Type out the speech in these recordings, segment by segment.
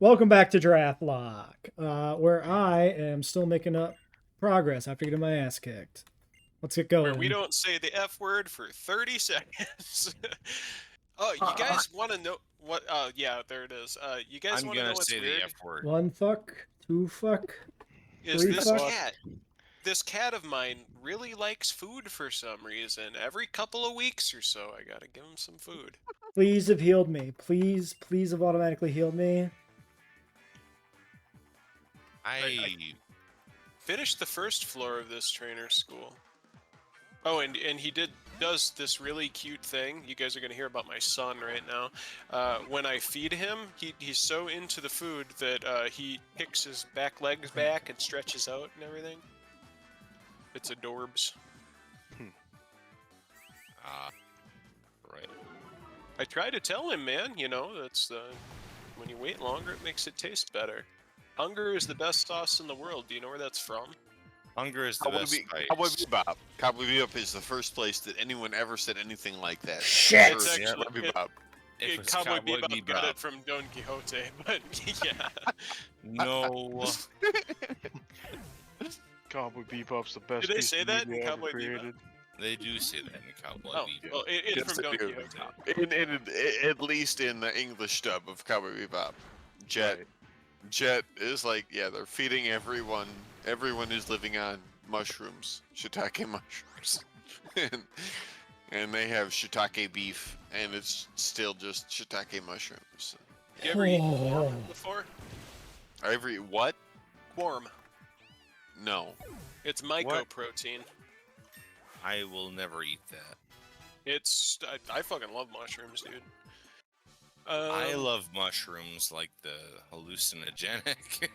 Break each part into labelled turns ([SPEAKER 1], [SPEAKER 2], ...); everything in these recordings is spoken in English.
[SPEAKER 1] Welcome back to Draftlocke, where I am still making up progress after getting my ass kicked. Let's get going.
[SPEAKER 2] Where we don't say the F word for 30 seconds. Oh, you guys want to know what? Yeah, there it is. You guys
[SPEAKER 3] I'm
[SPEAKER 2] want to know
[SPEAKER 3] gonna
[SPEAKER 2] what's
[SPEAKER 3] say
[SPEAKER 2] weird?
[SPEAKER 3] the F word.
[SPEAKER 1] One fuck, two fuck,
[SPEAKER 2] Is
[SPEAKER 1] three
[SPEAKER 2] this
[SPEAKER 1] fuck.
[SPEAKER 2] cat? This cat of mine really likes food for some reason. Every couple of weeks or so, I gotta give him some food.
[SPEAKER 1] Please have healed me. Please, please have automatically healed me.
[SPEAKER 3] I
[SPEAKER 2] Finished the first floor of this trainer school. Oh, and he does this really cute thing. You guys are gonna hear about my son right now. When I feed him, he's so into the food that he kicks his back legs back and stretches out and everything. It's adorbs.
[SPEAKER 3] right.
[SPEAKER 2] I try to tell him, man. You know, that's when you wait longer, it makes it taste better. Hunger is the best sauce in the world. Do you know where that's from?
[SPEAKER 3] Hunger is the best spice.
[SPEAKER 4] Cowboy Bebop. Cowboy Bebop is the first place that anyone ever said anything like that.
[SPEAKER 1] Shit!
[SPEAKER 2] It's actually
[SPEAKER 4] Bebop.
[SPEAKER 3] If it's
[SPEAKER 2] Cowboy Bebop got it from Don Quixote, but yeah.
[SPEAKER 3] No.
[SPEAKER 5] Cowboy Bebop's the best.
[SPEAKER 2] Did they say
[SPEAKER 5] piece of
[SPEAKER 2] that in
[SPEAKER 5] media ever
[SPEAKER 2] Cowboy Bebop?
[SPEAKER 5] created.
[SPEAKER 3] They do say that in Cowboy
[SPEAKER 2] Oh,
[SPEAKER 3] Bebop.
[SPEAKER 2] well, it's
[SPEAKER 4] Yes,
[SPEAKER 2] from
[SPEAKER 4] they
[SPEAKER 2] Don
[SPEAKER 4] do.
[SPEAKER 2] Quixote.
[SPEAKER 4] At least in the English dub of Cowboy Bebop. Jet is like, yeah, they're feeding everyone. Everyone is living on mushrooms, shiitake mushrooms, and they have shiitake beef, and it's still just shiitake mushrooms.
[SPEAKER 2] You ever eat worm before?
[SPEAKER 4] Every what?
[SPEAKER 2] Worm.
[SPEAKER 4] No.
[SPEAKER 2] It's mycoprotein.
[SPEAKER 3] I will never eat that.
[SPEAKER 2] It's I fucking love mushrooms, dude.
[SPEAKER 3] I love mushrooms like the hallucinogenic.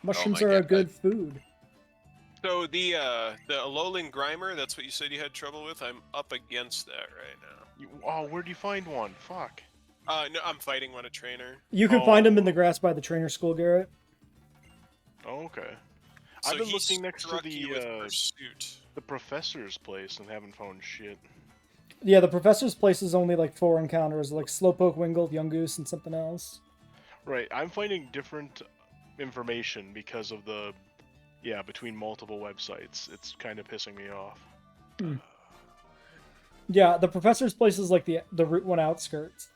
[SPEAKER 1] Mushrooms
[SPEAKER 4] my
[SPEAKER 1] are a
[SPEAKER 4] God.
[SPEAKER 1] good food.
[SPEAKER 2] So the Alolan Grimer, that's what you said you had trouble with. I'm up against that right now.
[SPEAKER 5] Oh, where'd you find one? Fuck.
[SPEAKER 2] No, I'm fighting one a trainer.
[SPEAKER 1] You can find them in the grass by the trainer school, Garrett.
[SPEAKER 5] Oh, okay.
[SPEAKER 2] So
[SPEAKER 5] I've been
[SPEAKER 2] he
[SPEAKER 5] looking next to
[SPEAKER 2] struck you with
[SPEAKER 5] the
[SPEAKER 2] pursuit.
[SPEAKER 5] professor's place and haven't found shit.
[SPEAKER 1] Yeah, the professor's place is only like 4 encounters, like Slowpoke, Wingull, Yungoos, and something else.
[SPEAKER 5] Right, I'm finding different information because of the, between multiple websites. It's kind of pissing me off.
[SPEAKER 1] Yeah, the professor's place is like the Route 1 outskirts.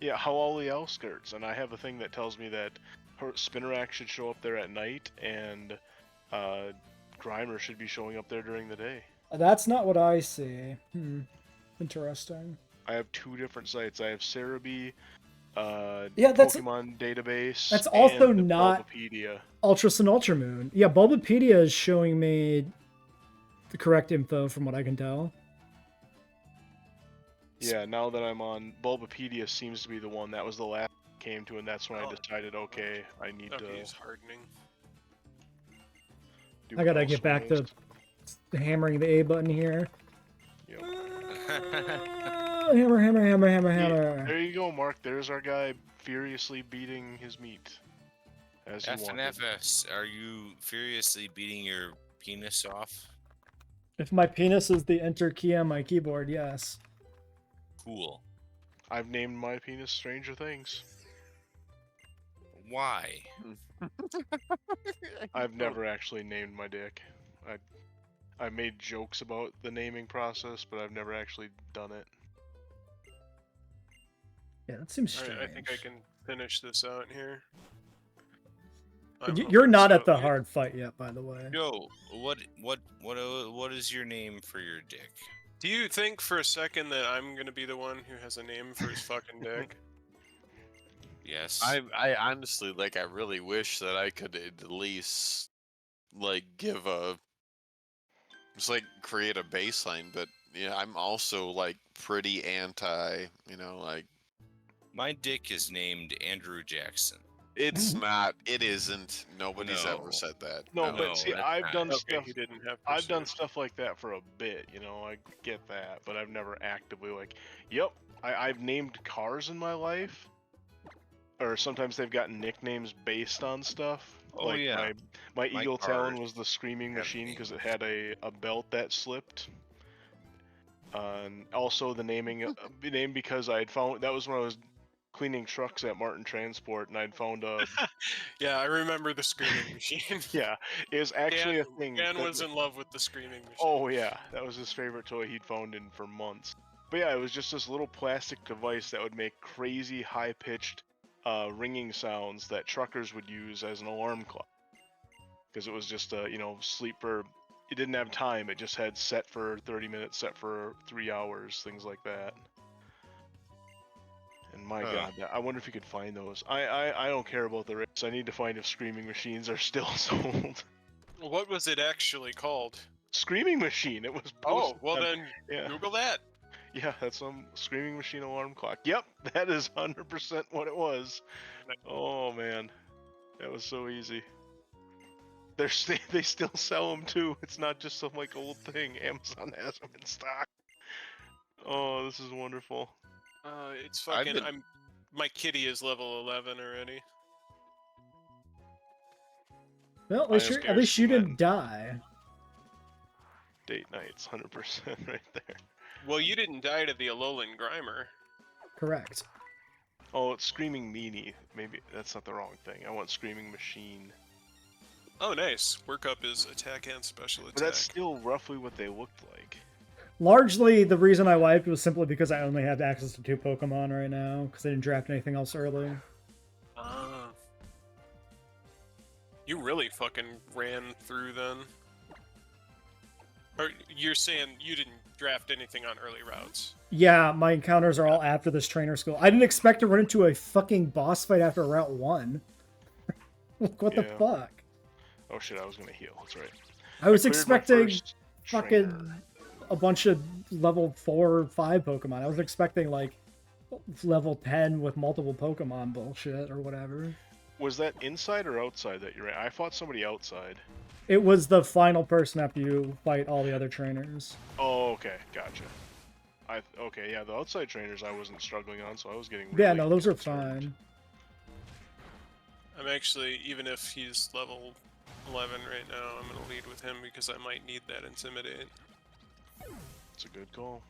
[SPEAKER 5] Yeah, how all the outskirts, and I have a thing that tells me that her Spinnerack should show up there at night, and Grimer should be showing up there during the day.
[SPEAKER 1] That's not what I see. Interesting.
[SPEAKER 5] I have 2 different sites. I have Cerebi,
[SPEAKER 1] Yeah, that's
[SPEAKER 5] Pokemon database.
[SPEAKER 1] that's also
[SPEAKER 5] and
[SPEAKER 1] not
[SPEAKER 5] Bulbapedia.
[SPEAKER 1] Ultra Sun Ultramoon. Yeah, Bulbapedia is showing me the correct info from what I can tell.
[SPEAKER 5] Yeah, now that I'm on, Bulbapedia seems to be the one. That was the last I came to, and that's when I decided, okay, I need to
[SPEAKER 2] He's hardening.
[SPEAKER 5] do
[SPEAKER 1] I gotta
[SPEAKER 5] Pulse
[SPEAKER 1] get back to
[SPEAKER 5] Race.
[SPEAKER 1] hammering the A button here.
[SPEAKER 5] Yep.
[SPEAKER 1] Hammer, hammer, hammer, hammer,
[SPEAKER 5] Yeah,
[SPEAKER 1] hammer.
[SPEAKER 5] there you go, Mark. There's our guy furiously beating his meat. As he wanted.
[SPEAKER 3] FNFS, are you furiously beating your penis off?
[SPEAKER 1] If my penis is the enter key on my keyboard, yes.
[SPEAKER 3] Cool.
[SPEAKER 5] I've named my penis Stranger Things.
[SPEAKER 3] Why?
[SPEAKER 5] I've never actually named my dick. I made jokes about the naming process, but I've never actually done it.
[SPEAKER 1] Yeah, that seems
[SPEAKER 2] All
[SPEAKER 1] strange.
[SPEAKER 2] right, I think I can finish this out here.
[SPEAKER 1] You're not at the hard fight yet, by the way.
[SPEAKER 3] Yo, what is your name for your dick?
[SPEAKER 2] Do you think for a second that I'm gonna be the one who has a name for his fucking dick?
[SPEAKER 3] Yes.
[SPEAKER 4] I honestly, like, I really wish that I could at least, like, give a, just like create a baseline, but yeah, I'm also like pretty anti, like,
[SPEAKER 3] My dick is named Andrew Jackson.
[SPEAKER 4] it's not, it isn't, nobody's
[SPEAKER 3] No.
[SPEAKER 4] ever said that.
[SPEAKER 5] No,
[SPEAKER 3] No,
[SPEAKER 5] but see,
[SPEAKER 3] that's
[SPEAKER 5] I've
[SPEAKER 3] not-
[SPEAKER 5] done
[SPEAKER 2] Okay,
[SPEAKER 5] stuff.
[SPEAKER 2] he didn't have.
[SPEAKER 5] I've done
[SPEAKER 2] pursuit.
[SPEAKER 5] stuff like that for a bit, I get that, but I've never actively yep, I've named cars in my life, or sometimes they've gotten nicknames based on stuff.
[SPEAKER 3] Oh,
[SPEAKER 5] like
[SPEAKER 3] yeah.
[SPEAKER 5] my
[SPEAKER 3] My
[SPEAKER 5] Eagle Talon
[SPEAKER 3] cars
[SPEAKER 5] was the Screaming
[SPEAKER 3] have
[SPEAKER 5] Machine because it
[SPEAKER 3] names.
[SPEAKER 5] had a belt that slipped. And also the naming name because I had found that was when I was cleaning trucks at Martin Transport, and I'd found a
[SPEAKER 2] Yeah, I remember the screaming machine.
[SPEAKER 5] yeah, it was actually a thing.
[SPEAKER 2] Dan
[SPEAKER 5] that-
[SPEAKER 2] was in love with the screaming machine.
[SPEAKER 5] Oh yeah, that was his favorite toy he'd found in for months. But yeah, it was just this little plastic device that would make crazy high-pitched ringing sounds that truckers would use as an alarm clock. Because it was just a, sleep for. It didn't have time. It just had set for 30 minutes, set for 3 hours, things like that. And my God, I wonder if you could find those. I don't care about the race. I need to find if screaming machines are still sold.
[SPEAKER 2] What was it actually called?
[SPEAKER 5] Screaming machine. It was.
[SPEAKER 2] Oh,
[SPEAKER 5] posted
[SPEAKER 2] well
[SPEAKER 5] on-
[SPEAKER 2] then,
[SPEAKER 5] yeah.
[SPEAKER 2] Google that.
[SPEAKER 5] Yeah, that's some screaming machine alarm clock. Yep, that is 100% what it was. Oh man, that was so easy. They still sell them too. It's not just some like old thing. Amazon has them in stock. Oh, this is wonderful.
[SPEAKER 2] It's
[SPEAKER 4] I've
[SPEAKER 2] fucking.
[SPEAKER 4] been-
[SPEAKER 2] My kitty is level 11 already.
[SPEAKER 1] Well,
[SPEAKER 5] I was
[SPEAKER 1] at least you
[SPEAKER 5] scared
[SPEAKER 1] didn't die.
[SPEAKER 5] Date nights, 100% right there.
[SPEAKER 2] Well, you didn't die to the Alolan Grimer.
[SPEAKER 1] Correct.
[SPEAKER 5] Oh, it's screaming meanie. Maybe that's not the wrong thing. I want screaming machine.
[SPEAKER 2] Oh, nice. Work up is attack and special attack.
[SPEAKER 5] But that's still roughly what they looked like.
[SPEAKER 1] Largely, the reason I wiped was simply because I only had access to 2 Pokemon right now, because I didn't draft anything else early.
[SPEAKER 2] You really fucking ran through then. Or you're saying you didn't draft anything on early routes?
[SPEAKER 1] Yeah, my encounters are all after this trainer school. I didn't expect to run into a fucking boss fight after Route 1. Like, what the
[SPEAKER 5] Yeah.
[SPEAKER 1] fuck?
[SPEAKER 5] Oh shit, I was gonna heal. That's right.
[SPEAKER 1] I was
[SPEAKER 5] Cleared my
[SPEAKER 1] expecting
[SPEAKER 5] first
[SPEAKER 1] fucking
[SPEAKER 5] trainer.
[SPEAKER 1] a bunch of level 4 or 5 Pokemon. I was expecting, like, level 10 with multiple Pokemon bullshit or whatever.
[SPEAKER 5] Was that inside or outside that you ran? I fought somebody outside.
[SPEAKER 1] It was the final person after you fight all the other trainers.
[SPEAKER 5] Oh, okay, gotcha. Okay, yeah, the outside trainers I wasn't struggling on, so I was getting.
[SPEAKER 1] Yeah,
[SPEAKER 5] really
[SPEAKER 1] no, those are
[SPEAKER 5] concerned.
[SPEAKER 1] fine.
[SPEAKER 2] I'm actually, even if he's level 11 right now, I'm gonna lead with him because I might need that Intimidate.
[SPEAKER 5] It's a good call.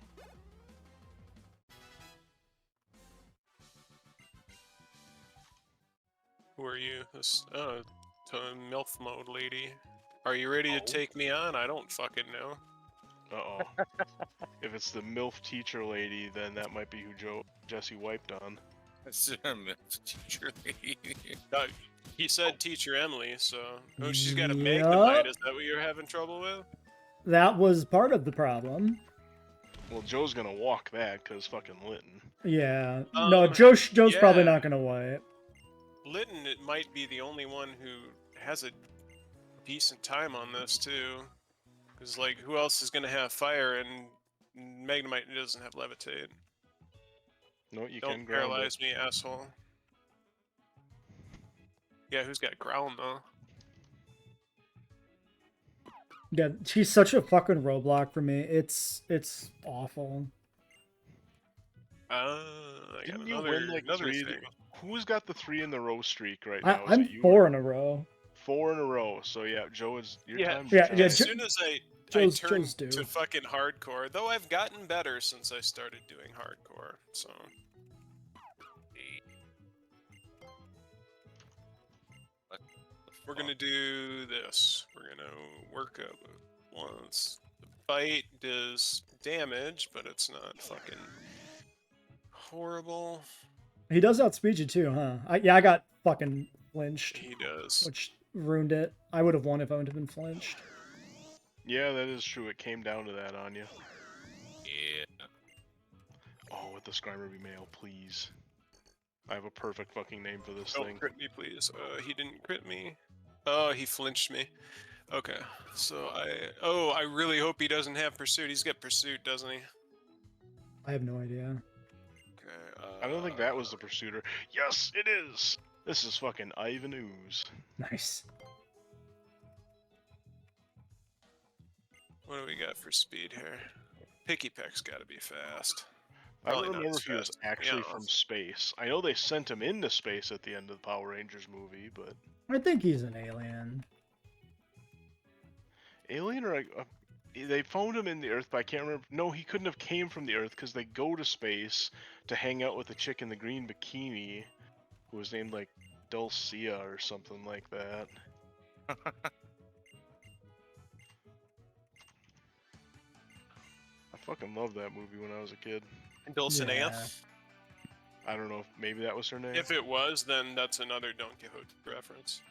[SPEAKER 2] Who are you? This MILF mode lady. Are you ready to
[SPEAKER 5] Oh.
[SPEAKER 2] take me on? I don't fucking know.
[SPEAKER 5] Uh oh. If it's the MILF teacher lady, then that might be who Jesse wiped on.
[SPEAKER 3] That's a teacher lady.
[SPEAKER 2] He said teacher Emily, so oh, she's got a
[SPEAKER 1] Yup.
[SPEAKER 2] Magnemite. Is that what you're having trouble with?
[SPEAKER 1] That was part of the problem.
[SPEAKER 5] Well, Joe's gonna walk that because fucking Linton.
[SPEAKER 1] Yeah. No, Joe's probably
[SPEAKER 2] yeah.
[SPEAKER 1] not gonna wipe.
[SPEAKER 2] Litton, it might be the only one who has a decent time on this too, because like who else is gonna have fire and Magnemite doesn't have levitate?
[SPEAKER 5] No, you
[SPEAKER 2] Don't
[SPEAKER 5] can ground it.
[SPEAKER 2] paralyze me, asshole. Yeah, who's got ground though?
[SPEAKER 1] Yeah, she's such a fucking roadblock for me. It's awful.
[SPEAKER 2] I got
[SPEAKER 5] Didn't you
[SPEAKER 2] another,
[SPEAKER 5] win like
[SPEAKER 2] another
[SPEAKER 5] 3?
[SPEAKER 2] thing.
[SPEAKER 5] Who's got the 3 in the row streak right now? Is
[SPEAKER 1] I'm
[SPEAKER 5] it you
[SPEAKER 1] 4
[SPEAKER 5] or-
[SPEAKER 1] in a row.
[SPEAKER 5] 4 in a row. So yeah, Joe is your
[SPEAKER 2] Yeah,
[SPEAKER 5] time.
[SPEAKER 1] Yeah,
[SPEAKER 5] Joe.
[SPEAKER 1] yeah,
[SPEAKER 2] As
[SPEAKER 1] Jo-
[SPEAKER 2] soon as I
[SPEAKER 1] Joe's
[SPEAKER 2] turned
[SPEAKER 1] due.
[SPEAKER 2] to fucking hardcore, though I've gotten better since I started doing hardcore, so. We're gonna do this. We're gonna work up once. The bite does damage, but it's not fucking horrible.
[SPEAKER 1] He does outspeed you too, huh? I got fucking flinched,
[SPEAKER 2] He does.
[SPEAKER 1] which ruined it. I would have won if I wouldn't have been flinched.
[SPEAKER 5] Yeah, that is true. It came down to that on you.
[SPEAKER 3] Yeah.
[SPEAKER 5] Oh, let the Scriber be male, please. I have a perfect fucking name for this
[SPEAKER 2] Don't
[SPEAKER 5] thing.
[SPEAKER 2] crit me, please. He didn't crit me. Oh, he flinched me. Okay, so I really hope he doesn't have pursuit. He's got pursuit, doesn't he?
[SPEAKER 1] I have no idea.
[SPEAKER 2] Okay.
[SPEAKER 5] I don't think that was the Pursuiter. Yes, it is! This is fucking Ivan Ooze.
[SPEAKER 1] Nice.
[SPEAKER 2] What do we got for speed here? Picky Peck's got to be fast.
[SPEAKER 5] I
[SPEAKER 2] Probably
[SPEAKER 5] don't
[SPEAKER 2] not
[SPEAKER 5] remember
[SPEAKER 2] as
[SPEAKER 5] if he was
[SPEAKER 2] fast.
[SPEAKER 5] actually
[SPEAKER 2] Yeah.
[SPEAKER 5] from space. I know they sent him into space at the end of the Power Rangers movie, but...
[SPEAKER 1] I think he's an alien.
[SPEAKER 5] Alien or... They found him in the Earth, but I can't remember. No, he couldn't have came from the Earth because they go to space to hang out with the chick in the green bikini, who was named like Dulcia or something like that. I fucking loved that movie when I was a kid.
[SPEAKER 2] Dulcinea.
[SPEAKER 1] Yeah.
[SPEAKER 5] I don't know if maybe that was her name.
[SPEAKER 2] If it was, then that's another Don Quixote reference.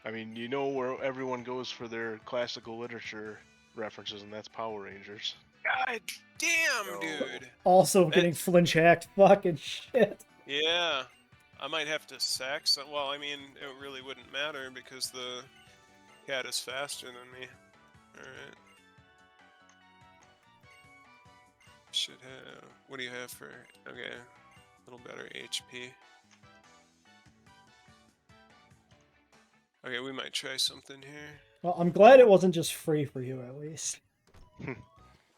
[SPEAKER 5] I mean, you know where everyone goes for their classical literature references, and that's Power Rangers.
[SPEAKER 2] God damn,
[SPEAKER 5] No.
[SPEAKER 2] dude.
[SPEAKER 1] Also getting flinch hacked. Fucking shit.
[SPEAKER 2] Yeah. I might have to sack some. Well, I mean, it really wouldn't matter because the cat is faster than me. Alright. Should have. What do you have for. Okay. A little better HP. Okay, we might try something here.
[SPEAKER 1] Well, I'm glad it wasn't just free for you, at least.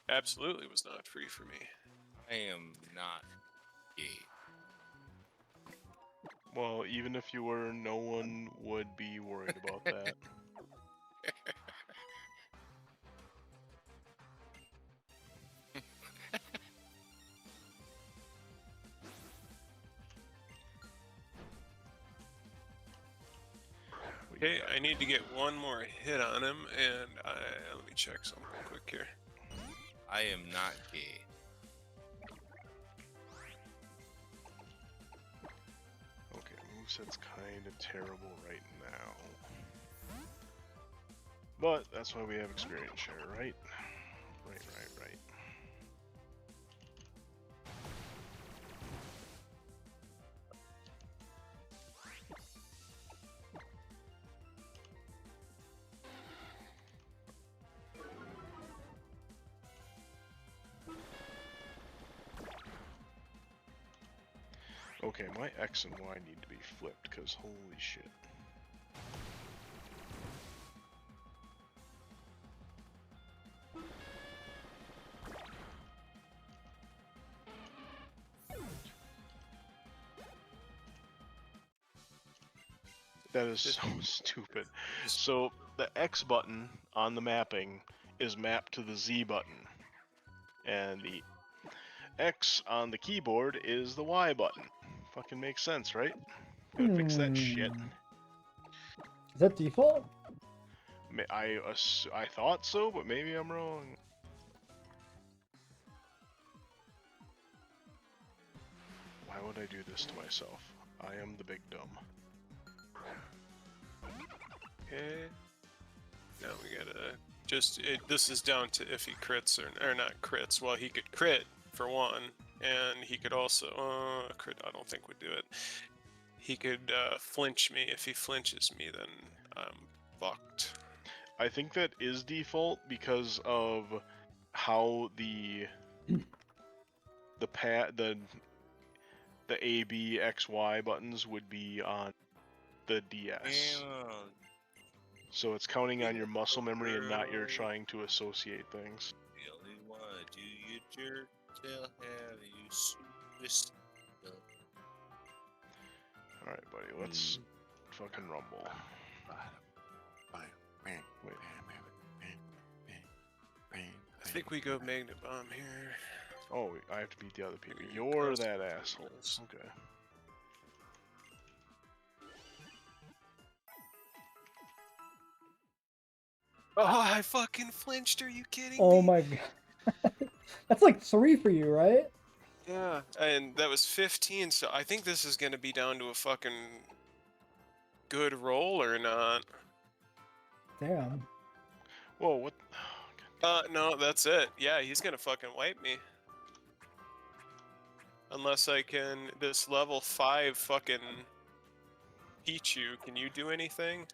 [SPEAKER 2] Absolutely was not free for me.
[SPEAKER 3] I am not gay.
[SPEAKER 5] Well, even if you were, no one would be worried about that.
[SPEAKER 2] Okay, I need to get one more hit on him, and let me check something quick here.
[SPEAKER 3] I am not gay.
[SPEAKER 5] Okay, moveset's kind of terrible right now. But that's why we have experience share, right? Right. Okay, my X and Y need to be flipped, because holy shit. That is so stupid. So, the X button on the mapping is mapped to the Z button. And the X on the keyboard is the Y button. Fucking makes sense, right? Gotta fix that shit.
[SPEAKER 1] Is that default?
[SPEAKER 5] I thought so, but maybe I'm wrong. Why would I do this to myself? I am the big dumb.
[SPEAKER 2] Okay. Now we gotta just. This is down to if he crits or not crits. Well, he could crit for one, and he could also crit. I don't think would do it. He could flinch me. If he flinches me, then I'm fucked.
[SPEAKER 5] I think that is default because of how the A, B, X, Y buttons would be on the DS.
[SPEAKER 3] Damn.
[SPEAKER 5] So it's counting on your muscle memory and not your trying to associate things.
[SPEAKER 3] Really wanna do you jerk? Tell have you Swiss?
[SPEAKER 5] Alright, buddy, let's fucking rumble. Wait.
[SPEAKER 2] I think we go magnet bomb here.
[SPEAKER 5] Oh, I have to beat the other people. You're that asshole. Okay.
[SPEAKER 2] Oh, I fucking flinched. Are you kidding
[SPEAKER 1] Oh
[SPEAKER 2] me?
[SPEAKER 1] my god. That's like 3 for you, right?
[SPEAKER 2] Yeah, and that was 15, so I think this is gonna be down to a fucking good roll or not.
[SPEAKER 1] Damn.
[SPEAKER 5] Whoa, what?
[SPEAKER 2] No, that's it. Yeah, he's gonna fucking wipe me. Unless I can, this level 5 fucking Pichu, can you do anything?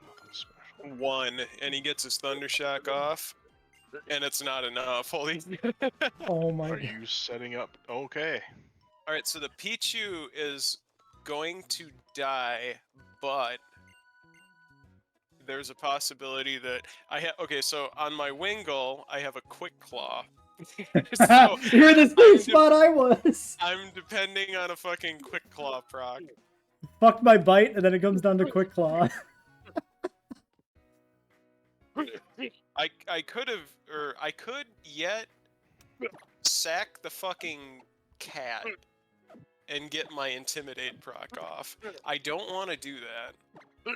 [SPEAKER 5] Nothing special.
[SPEAKER 2] 1, and he gets his Thundershock off, and it's not enough. Holy.
[SPEAKER 1] Oh my
[SPEAKER 5] Are
[SPEAKER 1] god.
[SPEAKER 5] you setting up? Okay.
[SPEAKER 2] Alright, so the Pichu is going to die, but there's a possibility that I have. Okay, so on my Wingull, I have a Quick Claw So,
[SPEAKER 1] You're in the same spot I was.
[SPEAKER 2] I'm depending on a fucking quick claw proc.
[SPEAKER 1] Fuck my bite, and then it comes down to quick claw.
[SPEAKER 2] I could have, or I could yet sack the fucking cat and get my intimidate proc off. I don't want to do that.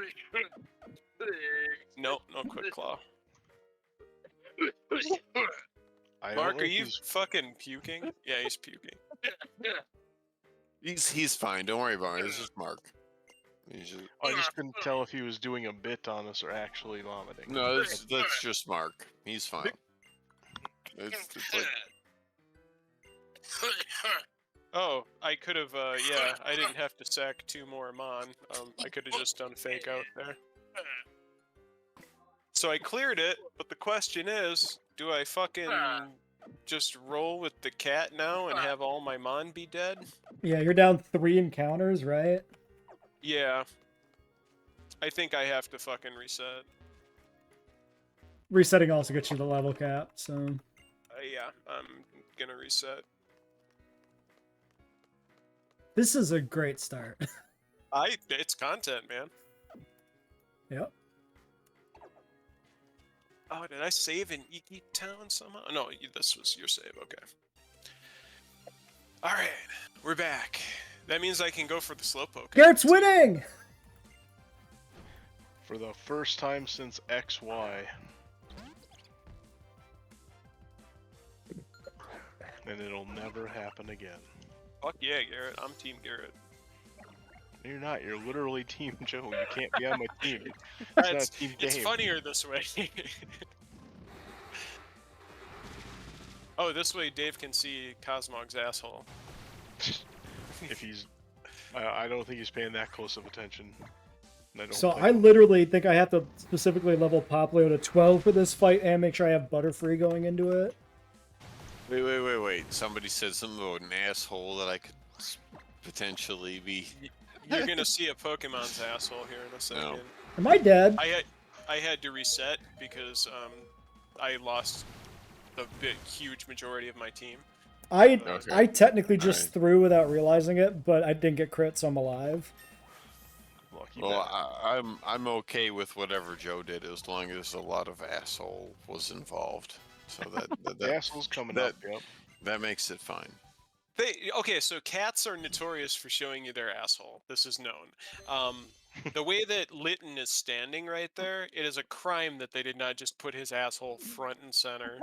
[SPEAKER 2] Nope, no quick claw.
[SPEAKER 5] I
[SPEAKER 2] Mark,
[SPEAKER 5] don't
[SPEAKER 2] are
[SPEAKER 5] think
[SPEAKER 2] you
[SPEAKER 5] he's-
[SPEAKER 2] fucking puking? Yeah, he's puking.
[SPEAKER 4] He's fine. Don't worry about it. It's just Mark. He's just,
[SPEAKER 5] I just couldn't tell if he was doing a bit on us or actually vomiting.
[SPEAKER 4] no, that's just Mark. He's fine. It's like,
[SPEAKER 2] Oh, I could have, yeah, I didn't have to sack 2 more Mon. I could have just done fake out there. So I cleared it, but the question is, do I fucking just roll with the cat now and have all my Mon be dead?
[SPEAKER 1] Yeah, you're down 3 encounters, right?
[SPEAKER 2] Yeah. I think I have to fucking reset.
[SPEAKER 1] Resetting also gets you the level cap, so...
[SPEAKER 2] Yeah, I'm gonna reset.
[SPEAKER 1] This is a great start.
[SPEAKER 2] It's content, man.
[SPEAKER 1] Yep.
[SPEAKER 2] Oh, did I save in Iki Town somehow? No, this was your save, okay. Alright, we're back. That means I can go for the slowpoke.
[SPEAKER 1] Garrett's winning!
[SPEAKER 5] For the first time since XY. And it'll never happen again.
[SPEAKER 2] Fuck yeah, Garrett. I'm Team Garrett.
[SPEAKER 5] No, you're not. You're literally Team Joe. You can't be on my team. It's not a team
[SPEAKER 2] It's
[SPEAKER 5] game.
[SPEAKER 2] funnier this way. Oh, this way Dave can see Cosmog's asshole.
[SPEAKER 5] If he's... I don't think he's paying that close of attention. And I don't
[SPEAKER 1] So
[SPEAKER 5] think-
[SPEAKER 1] I literally think I have to specifically level Poplio to 12 for this fight and make sure I have Butterfree going into it.
[SPEAKER 4] wait. Somebody said something about an asshole that I could potentially be.
[SPEAKER 2] You're gonna see a Pokemon's asshole here in a second.
[SPEAKER 1] Am I dead?
[SPEAKER 2] I had to reset because I lost a huge majority of my team.
[SPEAKER 1] I technically just
[SPEAKER 4] Alright.
[SPEAKER 1] threw without realizing it, but I didn't get crit, so I'm alive.
[SPEAKER 5] Lucky
[SPEAKER 4] Well,
[SPEAKER 5] bastard.
[SPEAKER 4] I'm okay with whatever Joe did as long as a lot of asshole was involved. So
[SPEAKER 5] The asshole's coming
[SPEAKER 4] that-
[SPEAKER 5] up, yep.
[SPEAKER 4] that makes it fine.
[SPEAKER 2] Okay, so cats are notorious for showing you their asshole. This is known. The way that Litton is standing right there, it is a crime that they did not just put his asshole front and center.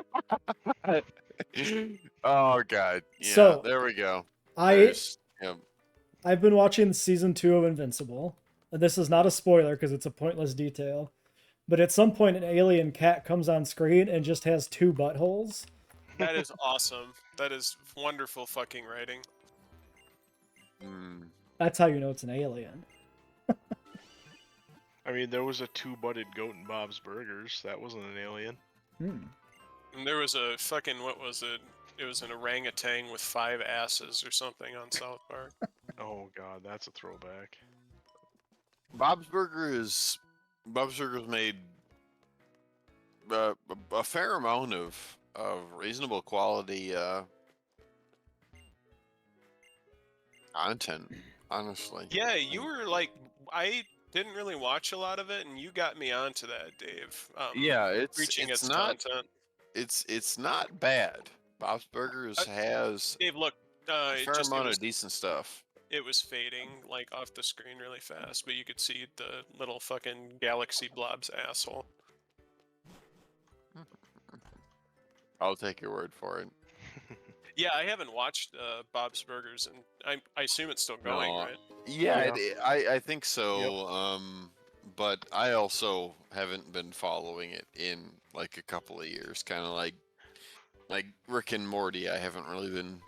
[SPEAKER 4] Oh god. Yeah,
[SPEAKER 1] So,
[SPEAKER 4] there we go.
[SPEAKER 1] I've
[SPEAKER 4] Yeah.
[SPEAKER 1] been watching season 2 of Invincible. And this is not a spoiler because it's a pointless detail. But at some point, an alien cat comes on screen and just has 2 buttholes.
[SPEAKER 2] That is awesome. That is wonderful fucking writing.
[SPEAKER 4] Mm,
[SPEAKER 1] That's how you know it's an alien.
[SPEAKER 5] I mean, there was a 2-butted goat in Bob's Burgers. That wasn't an alien.
[SPEAKER 1] Hmm.
[SPEAKER 2] And there was a fucking, what was it? It was an orangutan with 5 asses or something on South Park.
[SPEAKER 5] Oh god, that's a throwback.
[SPEAKER 4] Bob's Burgers made a fair amount of reasonable quality content, honestly.
[SPEAKER 2] Yeah, you were like, I didn't really watch a lot of it, and you got me onto that, Dave.
[SPEAKER 4] Yeah, it's
[SPEAKER 2] Reaching
[SPEAKER 4] it's
[SPEAKER 2] its
[SPEAKER 4] not
[SPEAKER 2] content.
[SPEAKER 4] it's not bad. Bob's Burgers has
[SPEAKER 2] Dave, look,
[SPEAKER 4] a
[SPEAKER 2] it
[SPEAKER 4] fair
[SPEAKER 2] just
[SPEAKER 4] amount of decent stuff.
[SPEAKER 2] it was fading like off the screen really fast, but you could see the little fucking galaxy blob's asshole.
[SPEAKER 4] I'll take your word for it.
[SPEAKER 2] Yeah, I haven't watched Bob's Burgers, and I assume it's still going,
[SPEAKER 4] No,
[SPEAKER 2] right?
[SPEAKER 4] Yeah, I think so. But I also haven't been following it in like a couple of years, kind of like Rick and Morty. I haven't really been.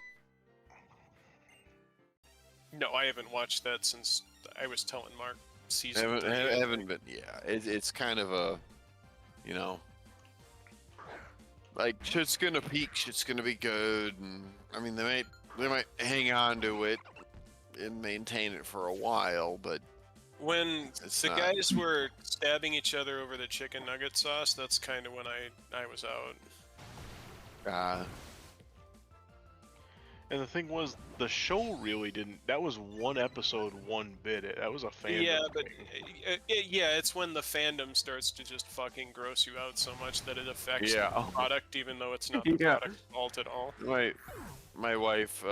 [SPEAKER 2] No, I haven't watched that since I was telling Mark season. 30.
[SPEAKER 4] Haven't been. Yeah, it's kind of a, you know, like shit's gonna peak, shit's gonna be good, and I mean they might hang on to it and maintain it for a while, but
[SPEAKER 2] When
[SPEAKER 4] It's
[SPEAKER 2] the
[SPEAKER 4] not.
[SPEAKER 2] guys were stabbing each other over the chicken nugget sauce, that's kind of when I was out.
[SPEAKER 5] And the thing was, the show really didn't. That was one episode, one bit. That was a fandom
[SPEAKER 2] Yeah, but
[SPEAKER 5] thing.
[SPEAKER 2] yeah, it's when the fandom starts to just fucking gross you out so much that it affects
[SPEAKER 4] Yeah.
[SPEAKER 2] the product, even though it's not the
[SPEAKER 4] Yeah.
[SPEAKER 2] product's fault at all.
[SPEAKER 4] My wife,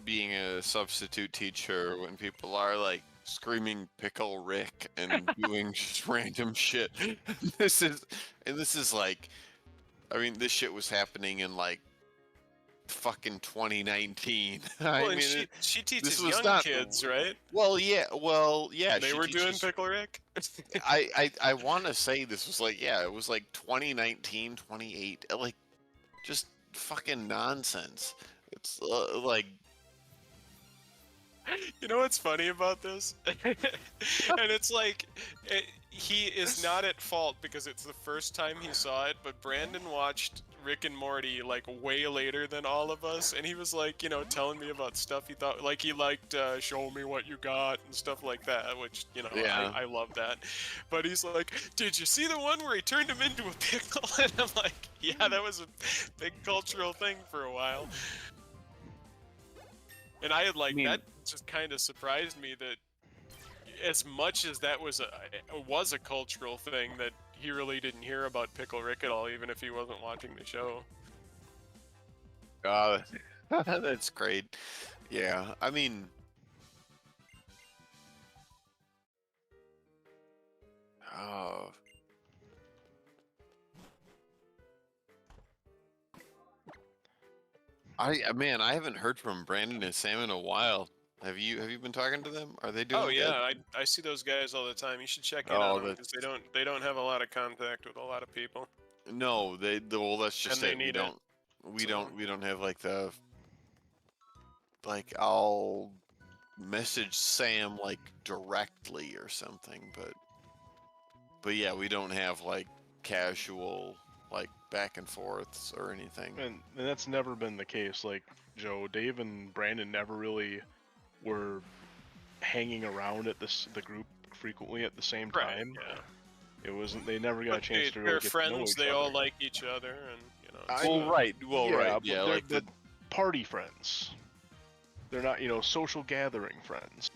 [SPEAKER 4] being a substitute teacher, when people are like screaming "Pickle Rick" and doing just random shit, this is like, I mean, this shit was happening in like fucking 2019. I
[SPEAKER 2] Well, and
[SPEAKER 4] mean,
[SPEAKER 2] she
[SPEAKER 4] this
[SPEAKER 2] teaches
[SPEAKER 4] was
[SPEAKER 2] young
[SPEAKER 4] not.
[SPEAKER 2] kids, right?
[SPEAKER 4] Well, yeah.
[SPEAKER 2] They
[SPEAKER 4] She
[SPEAKER 2] were doing
[SPEAKER 4] teaches.
[SPEAKER 2] Pickle Rick.
[SPEAKER 4] I want to say this was like, yeah, it was like 2019, 28, like just fucking nonsense. It's like,
[SPEAKER 2] You know what's funny about this? And it's like, he is not at fault because it's the first time he saw it, but Brandon watched Rick and Morty like way later than all of us, and he was like, you know, telling me about stuff he thought, like he liked Show Me What You Got and stuff like that, which, you know,
[SPEAKER 4] Yeah.
[SPEAKER 2] I love that. But he's like, did you see the one where he turned him into a pickle? And I'm like, yeah, that was a big cultural thing for a while. And I had like,
[SPEAKER 4] mean-
[SPEAKER 2] that just kind of surprised me that as much as that was a cultural thing, that he really didn't hear about Pickle Rick at all, even if he wasn't watching the show.
[SPEAKER 4] that's great. Yeah, I mean, oh, man, I haven't heard from Brandon and Sam in a while. Have you been talking to them? Are they doing
[SPEAKER 2] Oh
[SPEAKER 4] good?
[SPEAKER 2] yeah, I see those guys all the time. You should check in
[SPEAKER 4] Oh,
[SPEAKER 2] on them because they don't have a lot of contact with a lot of people.
[SPEAKER 4] No, well, that's just
[SPEAKER 2] And they
[SPEAKER 4] it.
[SPEAKER 2] need it,
[SPEAKER 4] We
[SPEAKER 2] so-
[SPEAKER 4] don't have like the, like, I'll message Sam like directly or something, but yeah, we don't have like casual like back and forths or anything.
[SPEAKER 5] And that's never been the case. Like Joe, Dave, and Brandon never really were hanging around at the group frequently at the same time.
[SPEAKER 2] Yeah.
[SPEAKER 5] It wasn't. They never got a
[SPEAKER 2] But
[SPEAKER 5] chance to
[SPEAKER 2] they're
[SPEAKER 5] really get to know
[SPEAKER 2] friends.
[SPEAKER 5] each
[SPEAKER 2] They
[SPEAKER 5] other.
[SPEAKER 2] all like each other, and you know.
[SPEAKER 5] I-
[SPEAKER 2] so-
[SPEAKER 4] Well, right,
[SPEAKER 5] but they're
[SPEAKER 4] like
[SPEAKER 5] but party friends. They're not, social gathering friends.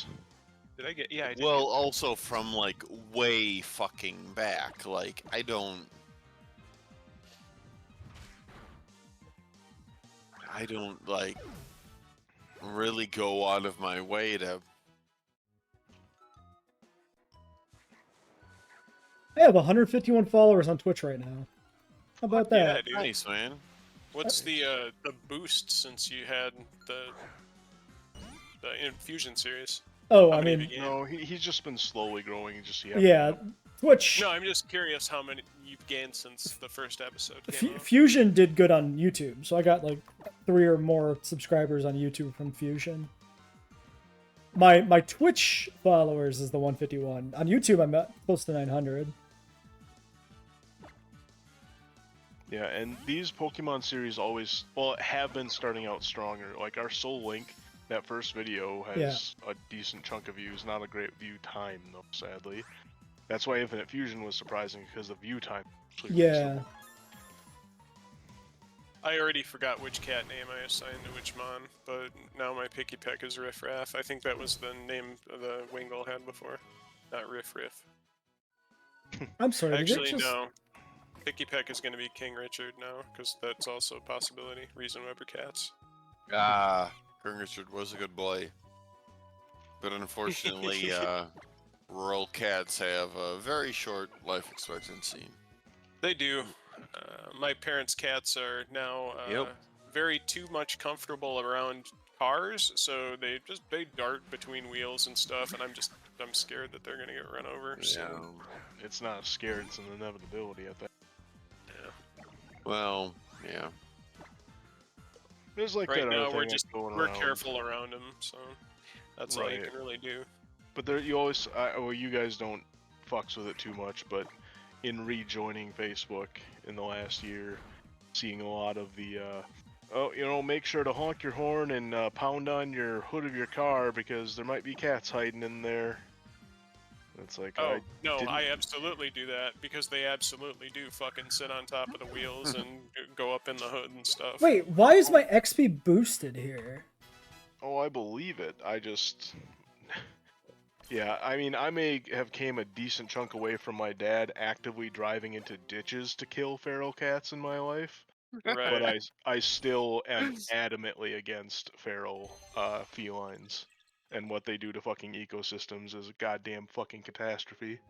[SPEAKER 2] Did I get? Yeah, I did.
[SPEAKER 4] well, also from like way fucking back. Like I don't like really go out of my way to.
[SPEAKER 1] I have 151 followers on Twitch right now. How about
[SPEAKER 2] Yeah,
[SPEAKER 1] that?
[SPEAKER 2] dude.
[SPEAKER 4] Nice, man.
[SPEAKER 2] What's the boost since you had the infusion series?
[SPEAKER 1] Oh,
[SPEAKER 2] How
[SPEAKER 1] I
[SPEAKER 2] many
[SPEAKER 1] mean,
[SPEAKER 2] have you
[SPEAKER 5] No, he's just been slowly growing.
[SPEAKER 1] yeah, Twitch.
[SPEAKER 2] No, I'm just curious how many you've gained since the first episode came out.
[SPEAKER 1] Fusion did good on YouTube, so I got like 3 or more subscribers on YouTube from Fusion. My Twitch followers is the 151. On YouTube, I'm at close to 900.
[SPEAKER 5] Yeah, and these Pokemon series always, have been starting out stronger. Like our Soul Link, that first video has a decent chunk of views. Not a great view time though, sadly. That's why Infinite Fusion was surprising, because the view time. is actually
[SPEAKER 1] Yeah.
[SPEAKER 5] reasonable.
[SPEAKER 2] I already forgot which cat name I assigned to which mon, but now my Picky Peck is Riff Raff. I think that was the name the Wingull had before, not Riff Riff.
[SPEAKER 1] I'm sorry. did it
[SPEAKER 2] Actually,
[SPEAKER 1] just-
[SPEAKER 2] no. Picky Peck is going to be King Richard now, because that's also a possibility. Reason Weber cats.
[SPEAKER 4] King Richard was a good boy, but unfortunately, rural cats have a very short life expectancy.
[SPEAKER 2] They do. My parents' cats are now very too much comfortable around cars, so they dart between wheels and stuff, and I'm scared that they're gonna get run over. So.
[SPEAKER 5] It's not scared, it's an inevitability at that.
[SPEAKER 4] Well, yeah.
[SPEAKER 5] There's like
[SPEAKER 2] Right
[SPEAKER 5] that
[SPEAKER 2] now,
[SPEAKER 5] other
[SPEAKER 2] we're
[SPEAKER 5] thing that's going
[SPEAKER 2] we're
[SPEAKER 5] around.
[SPEAKER 2] careful around them, so that's all you
[SPEAKER 5] Right.
[SPEAKER 2] can really do.
[SPEAKER 5] But there, you always, well, you guys don't fucks with it too much, but in rejoining Facebook in the last year, seeing a lot of the, make sure to honk your horn and pound on your hood of your car because there might be cats hiding in there. It's like,
[SPEAKER 2] Oh, no,
[SPEAKER 5] didn't-
[SPEAKER 2] I absolutely do that because they absolutely do fucking sit on top of the wheels and go up in the hood and stuff.
[SPEAKER 1] Wait, why is my XP boosted here?
[SPEAKER 5] Oh, I believe it. I just... Yeah, I mean, I may have came a decent chunk away from my dad actively driving into ditches to kill feral cats in my life, but
[SPEAKER 2] Right.
[SPEAKER 5] I still am adamantly against feral felines, and what they do to fucking ecosystems is a goddamn fucking catastrophe.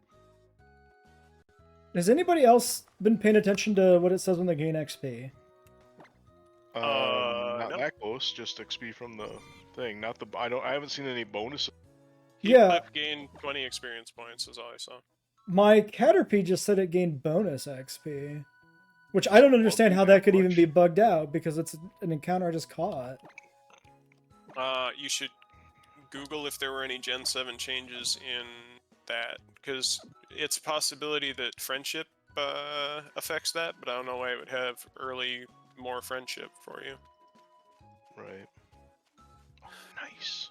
[SPEAKER 1] Has anybody else been paying attention to what it says when they gain XP?
[SPEAKER 5] Not
[SPEAKER 2] No.
[SPEAKER 5] that close, just XP from the thing, not the... I haven't seen any bonuses.
[SPEAKER 1] Yeah.
[SPEAKER 2] Heathcliff gained 20 experience points, is all I saw.
[SPEAKER 1] My Caterpie just said it gained bonus XP. Which I don't understand how that could even be bugged out, because it's an encounter I just caught.
[SPEAKER 2] You should Google if there were any Gen 7 changes in that, because it's a possibility that friendship affects that, but I don't know why it would have early more friendship for you.
[SPEAKER 5] Right. Oh, nice.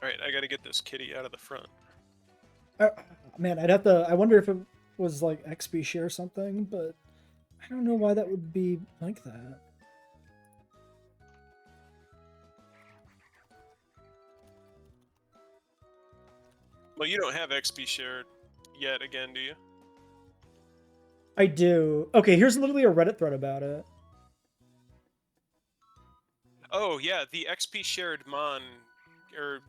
[SPEAKER 2] Alright, I gotta get this kitty out of the front.
[SPEAKER 1] Man, I'd have to... I wonder if it was like XP share or something, but I don't know why that would be like that.
[SPEAKER 2] Well, you don't have XP shared yet again, do you?
[SPEAKER 1] I do. Okay, here's literally a Reddit thread about it.
[SPEAKER 2] Oh, yeah, the XP shared Mon, or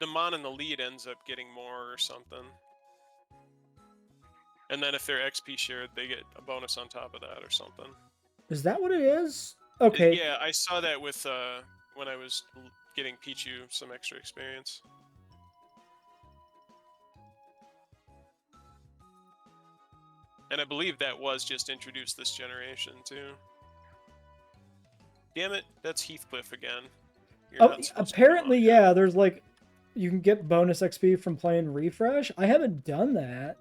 [SPEAKER 2] the Mon in the lead ends up getting more or something. And then if they're XP shared, they get a bonus on top of that or something.
[SPEAKER 1] Is that what it is? Okay.
[SPEAKER 2] Yeah, I saw that with, when I was getting Pichu some extra experience. And I believe that was just introduced this generation, too. Damn it, that's Heathcliff again. You're
[SPEAKER 1] Oh,
[SPEAKER 2] not supposed to
[SPEAKER 1] apparently,
[SPEAKER 2] come on.
[SPEAKER 1] yeah, there's like... You can get bonus XP from playing Refresh. I haven't done that,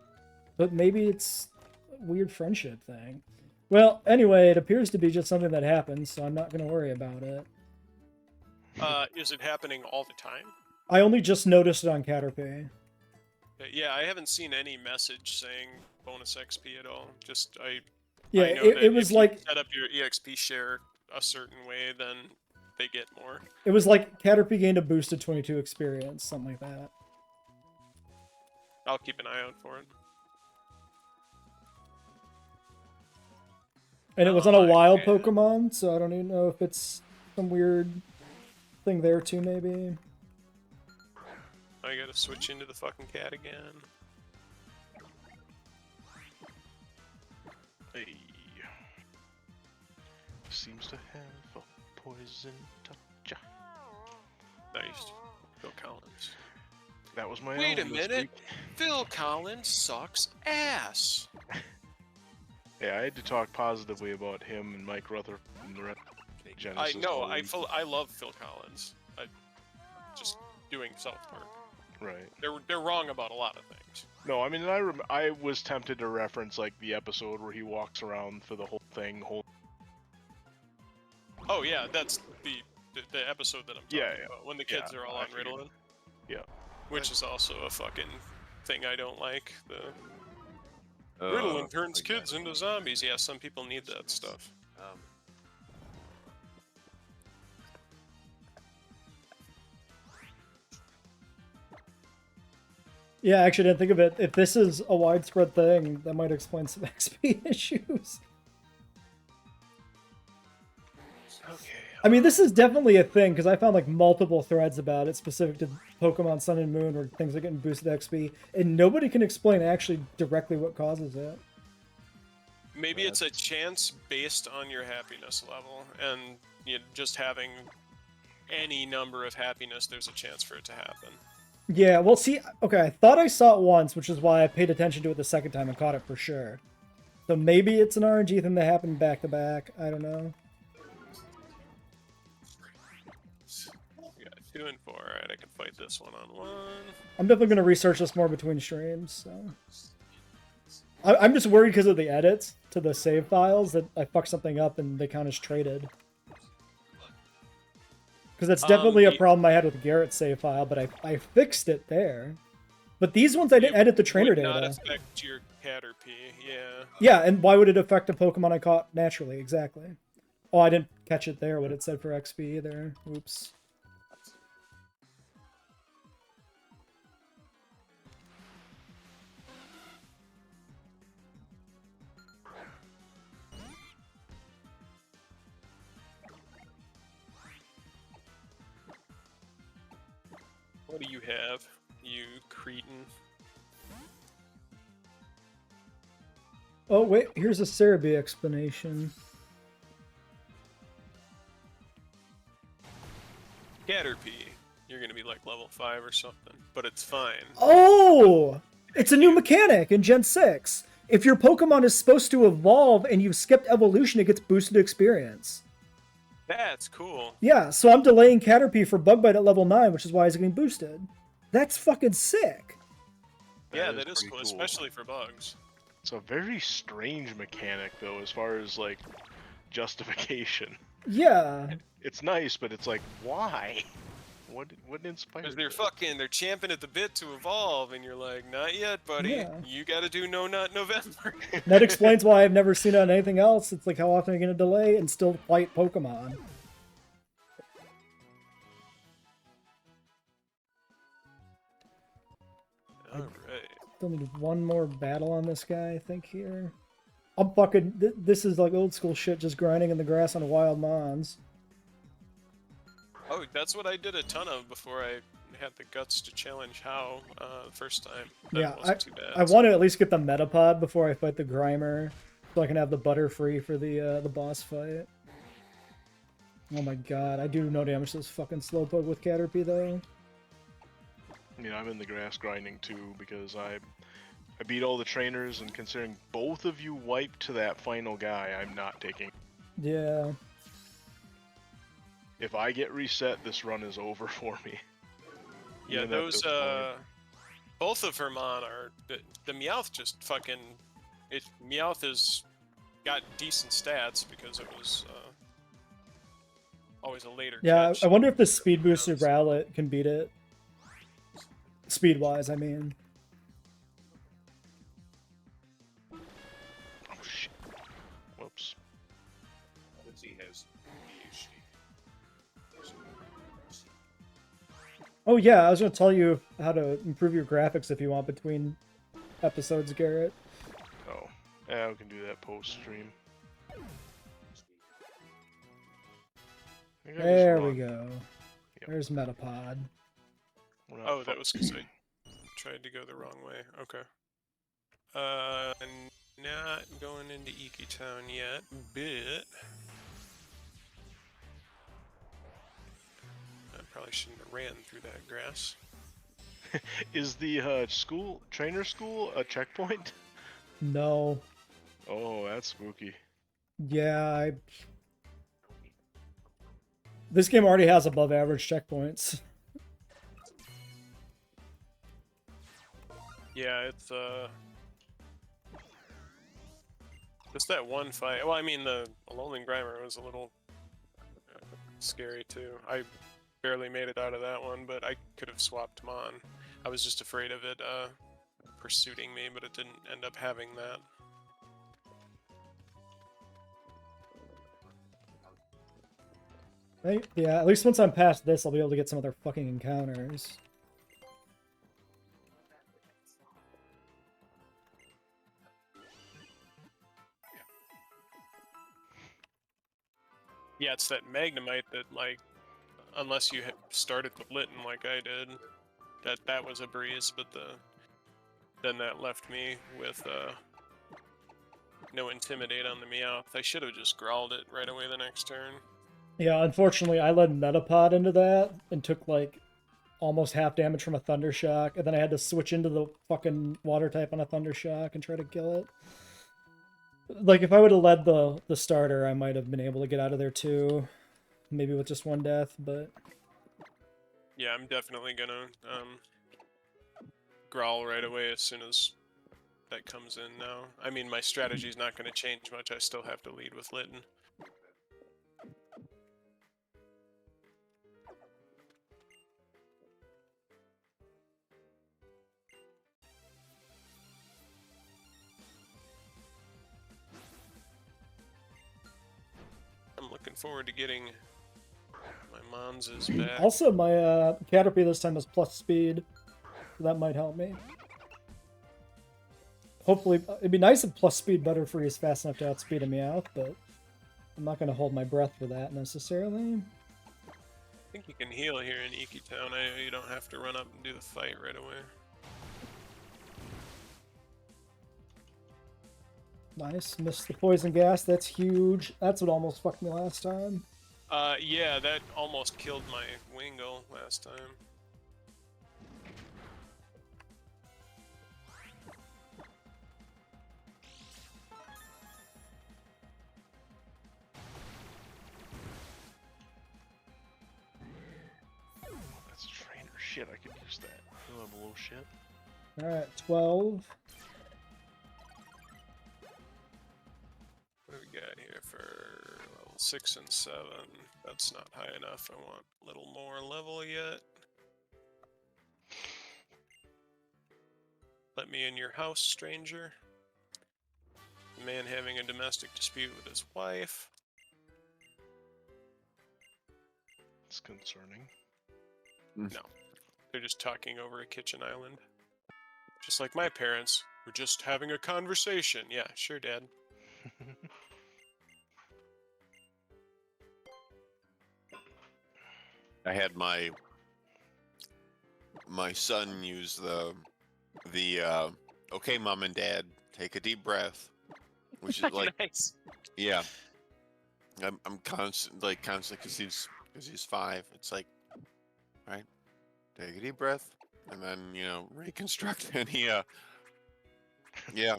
[SPEAKER 1] but maybe it's a weird friendship thing. Well, anyway, it appears to be just something that happens, so I'm not going to worry about it.
[SPEAKER 2] Is it happening all the time?
[SPEAKER 1] I only just noticed it on Caterpie.
[SPEAKER 2] Yeah, I haven't seen any message saying bonus XP at all. Just I
[SPEAKER 1] Yeah,
[SPEAKER 2] know
[SPEAKER 1] it
[SPEAKER 2] that
[SPEAKER 1] was
[SPEAKER 2] if you
[SPEAKER 1] like...
[SPEAKER 2] set up your EXP share a certain way, then they get more.
[SPEAKER 1] It was like Caterpie gained a boosted 22 experience, something like that.
[SPEAKER 2] I'll keep an eye out for it.
[SPEAKER 1] And it was on a wild
[SPEAKER 2] yeah.
[SPEAKER 1] Pokemon, so I don't even know if it's some weird thing there too, maybe.
[SPEAKER 2] I gotta switch into the fucking cat again.
[SPEAKER 5] Hey. Seems to have a poison touch.
[SPEAKER 2] Nice. Phil Collins.
[SPEAKER 5] That was my
[SPEAKER 2] Wait a
[SPEAKER 5] own this
[SPEAKER 2] minute.
[SPEAKER 5] week.
[SPEAKER 2] Phil Collins sucks ass.
[SPEAKER 5] Yeah, I had to talk positively about him and Mike Rutherford and the rest of Genesis.
[SPEAKER 2] I know.
[SPEAKER 5] all week.
[SPEAKER 2] I love Phil Collins. Just doing South Park.
[SPEAKER 5] Right.
[SPEAKER 2] They're wrong about a lot of things.
[SPEAKER 5] No, I mean, I was tempted to reference like the episode where he walks around for the whole thing.
[SPEAKER 2] Oh yeah, that's the episode that I'm talking
[SPEAKER 5] Yeah.
[SPEAKER 2] about. When the kids
[SPEAKER 5] Yeah,
[SPEAKER 2] are all
[SPEAKER 5] I
[SPEAKER 2] on
[SPEAKER 5] figured.
[SPEAKER 2] Ritalin.
[SPEAKER 5] Yeah.
[SPEAKER 2] Which is also a fucking thing I don't like. The Ritalin turns kids into zombies. Yeah, some people need that stuff.
[SPEAKER 1] Yeah, I actually didn't think of it. If this is a widespread thing, that might explain some XP issues.
[SPEAKER 2] Okay.
[SPEAKER 1] I mean, this is definitely a thing, because I found like multiple threads about it specific to Pokemon Sun and Moon, where things are getting boosted XP, and nobody can explain actually directly what causes it.
[SPEAKER 2] Maybe it's a chance based on your happiness level, and just having any number of happiness, there's a chance for it to happen.
[SPEAKER 1] Yeah, well, see, okay, I thought I saw it once, which is why I paid attention to it the second time and caught it for sure. So maybe it's an RNG thing that happened back to back. I don't know.
[SPEAKER 2] We got 2 and 4. Alright, I can fight this one on 1.
[SPEAKER 1] I'm definitely going to research this more between streams. So I'm just worried because of the edits to the save files that I fucked something up and they count as traded. Because that's definitely a problem I had with Garrett's save file, but I fixed it there. But these ones I didn't edit the trainer
[SPEAKER 2] would not
[SPEAKER 1] data.
[SPEAKER 2] affect your Caterpie, yeah.
[SPEAKER 1] Yeah, and why would it affect a Pokemon I caught naturally? Exactly. Oh, I didn't catch it there, what it said for XP either. Oops.
[SPEAKER 2] What do you have, you cretin?
[SPEAKER 1] Oh, wait, here's a Cerebi explanation.
[SPEAKER 2] Caterpie, you're gonna be like level 5 or something, but it's fine.
[SPEAKER 1] Oh! It's a new mechanic in Gen 6. If your Pokemon is supposed to evolve and you've skipped evolution, it gets boosted experience.
[SPEAKER 2] That's cool.
[SPEAKER 1] Yeah, so I'm delaying Caterpie for Bug Bite at level 9, which is why it's getting boosted. That's fucking sick.
[SPEAKER 2] Yeah, that is
[SPEAKER 5] pretty
[SPEAKER 2] cool, especially for bugs.
[SPEAKER 5] It's a very strange mechanic, though, as far as, like, justification.
[SPEAKER 1] Yeah.
[SPEAKER 5] It's nice, but it's like, why? What inspired
[SPEAKER 2] Because
[SPEAKER 5] it?
[SPEAKER 2] they're champing at the bit to evolve, and you're like, not yet, buddy.
[SPEAKER 1] Yeah.
[SPEAKER 2] You gotta do No Nut November.
[SPEAKER 1] That explains why I've never seen it on anything else. It's like, how often are you going to delay and still fight Pokemon?
[SPEAKER 2] Alright.
[SPEAKER 1] Still need one more battle on this guy, I think, here. I'm fucking... This is like old school shit, just grinding in the grass on wild mons.
[SPEAKER 2] Oh, that's what I did a ton of before I had the guts to challenge How the first time. That
[SPEAKER 1] Yeah,
[SPEAKER 2] wasn't too bad.
[SPEAKER 1] I want to at least get the Metapod before I fight the Grimer, so I can have the Butterfree for the boss fight. Oh my god, I do no damage to this fucking Slowpoke with Caterpie, though.
[SPEAKER 5] I mean, I'm in the grass grinding, too, because I beat all the trainers, and considering both of you wiped to that final guy, I'm not taking...
[SPEAKER 1] Yeah.
[SPEAKER 5] If I get reset, this run is over for me.
[SPEAKER 2] Yeah,
[SPEAKER 5] Even at
[SPEAKER 2] those,
[SPEAKER 5] this point.
[SPEAKER 2] both of Hermon are... The Meowth just fucking... Meowth has got decent stats because it was always a later
[SPEAKER 1] Yeah,
[SPEAKER 2] catch.
[SPEAKER 1] I wonder if the Speed Booster Rowlet can beat it. Speed-wise, I mean.
[SPEAKER 5] Oh, shit. Whoops.
[SPEAKER 3] Lindsay has
[SPEAKER 1] Oh yeah, I was going to tell you how to improve your graphics if you want between episodes, Garrett.
[SPEAKER 5] Oh. Yeah, we can do that post-stream.
[SPEAKER 1] There we go. There's Metapod.
[SPEAKER 2] Oh, that was because I tried to go the wrong way. Okay. Not going into Iki Town yet, but I probably shouldn't have ran through that grass.
[SPEAKER 5] Is the trainer school a checkpoint?
[SPEAKER 1] No.
[SPEAKER 5] Oh, that's spooky.
[SPEAKER 1] Yeah, This game already has above average checkpoints.
[SPEAKER 2] Yeah, it's just that one fight. Well, I mean, the Alolan Grimer was a little scary too. I barely made it out of that one, but I could have swapped him on. I was just afraid of it pursuing me, but it didn't end up having that.
[SPEAKER 1] Right? Yeah, at least once I'm past this, I'll be able to get some other fucking encounters.
[SPEAKER 2] Yeah, it's that Magnemite that, like, unless you had started with Litten like I did, that was a breeze, but then that left me with no Intimidate on the Meowth. I should have just growled it right away the next turn.
[SPEAKER 1] Yeah, unfortunately, I led Metapod into that and took, like, almost half damage from a Thunder Shock, and then I had to switch into the fucking Water type on a Thunder Shock and try to kill it. Like, if I would have led the starter, I might have been able to get out of there too. Maybe with just one death, but...
[SPEAKER 2] Yeah, I'm definitely gonna growl right away as soon as that comes in now. I mean, my strategy's not gonna change much. I still have to lead with Litten. forward to getting my Monza's back.
[SPEAKER 1] Also, my Caterpie this time has plus speed. So that might help me. Hopefully, it'd be nice if plus speed Butterfree is fast enough to outspeed a Meowth, but I'm not going to hold my breath for that necessarily.
[SPEAKER 2] I think you can heal here in Iki Town. You don't have to run up and do the fight right away.
[SPEAKER 1] Nice. Missed the poison gas. That's huge. That's what almost fucked me last time.
[SPEAKER 2] Yeah, that almost killed my Wingull last time.
[SPEAKER 5] That's a trainer. Shit, I could use that. He'll have a little shit.
[SPEAKER 1] Alright, 12.
[SPEAKER 2] What do we got here for level 6 and 7? That's not high enough. I want a little more level yet. Let me in your house, stranger. A man having a domestic dispute with his wife.
[SPEAKER 5] It's concerning.
[SPEAKER 2] No. They're just talking over a kitchen island. Just like my parents. We're just having a conversation. Yeah, sure, Dad.
[SPEAKER 4] I had my son use the okay, Mom and Dad, take a deep breath, which is like
[SPEAKER 2] Nice.
[SPEAKER 4] yeah. I'm constantly because he's 5. It's like, right, take a deep breath and then reconstruct any yeah.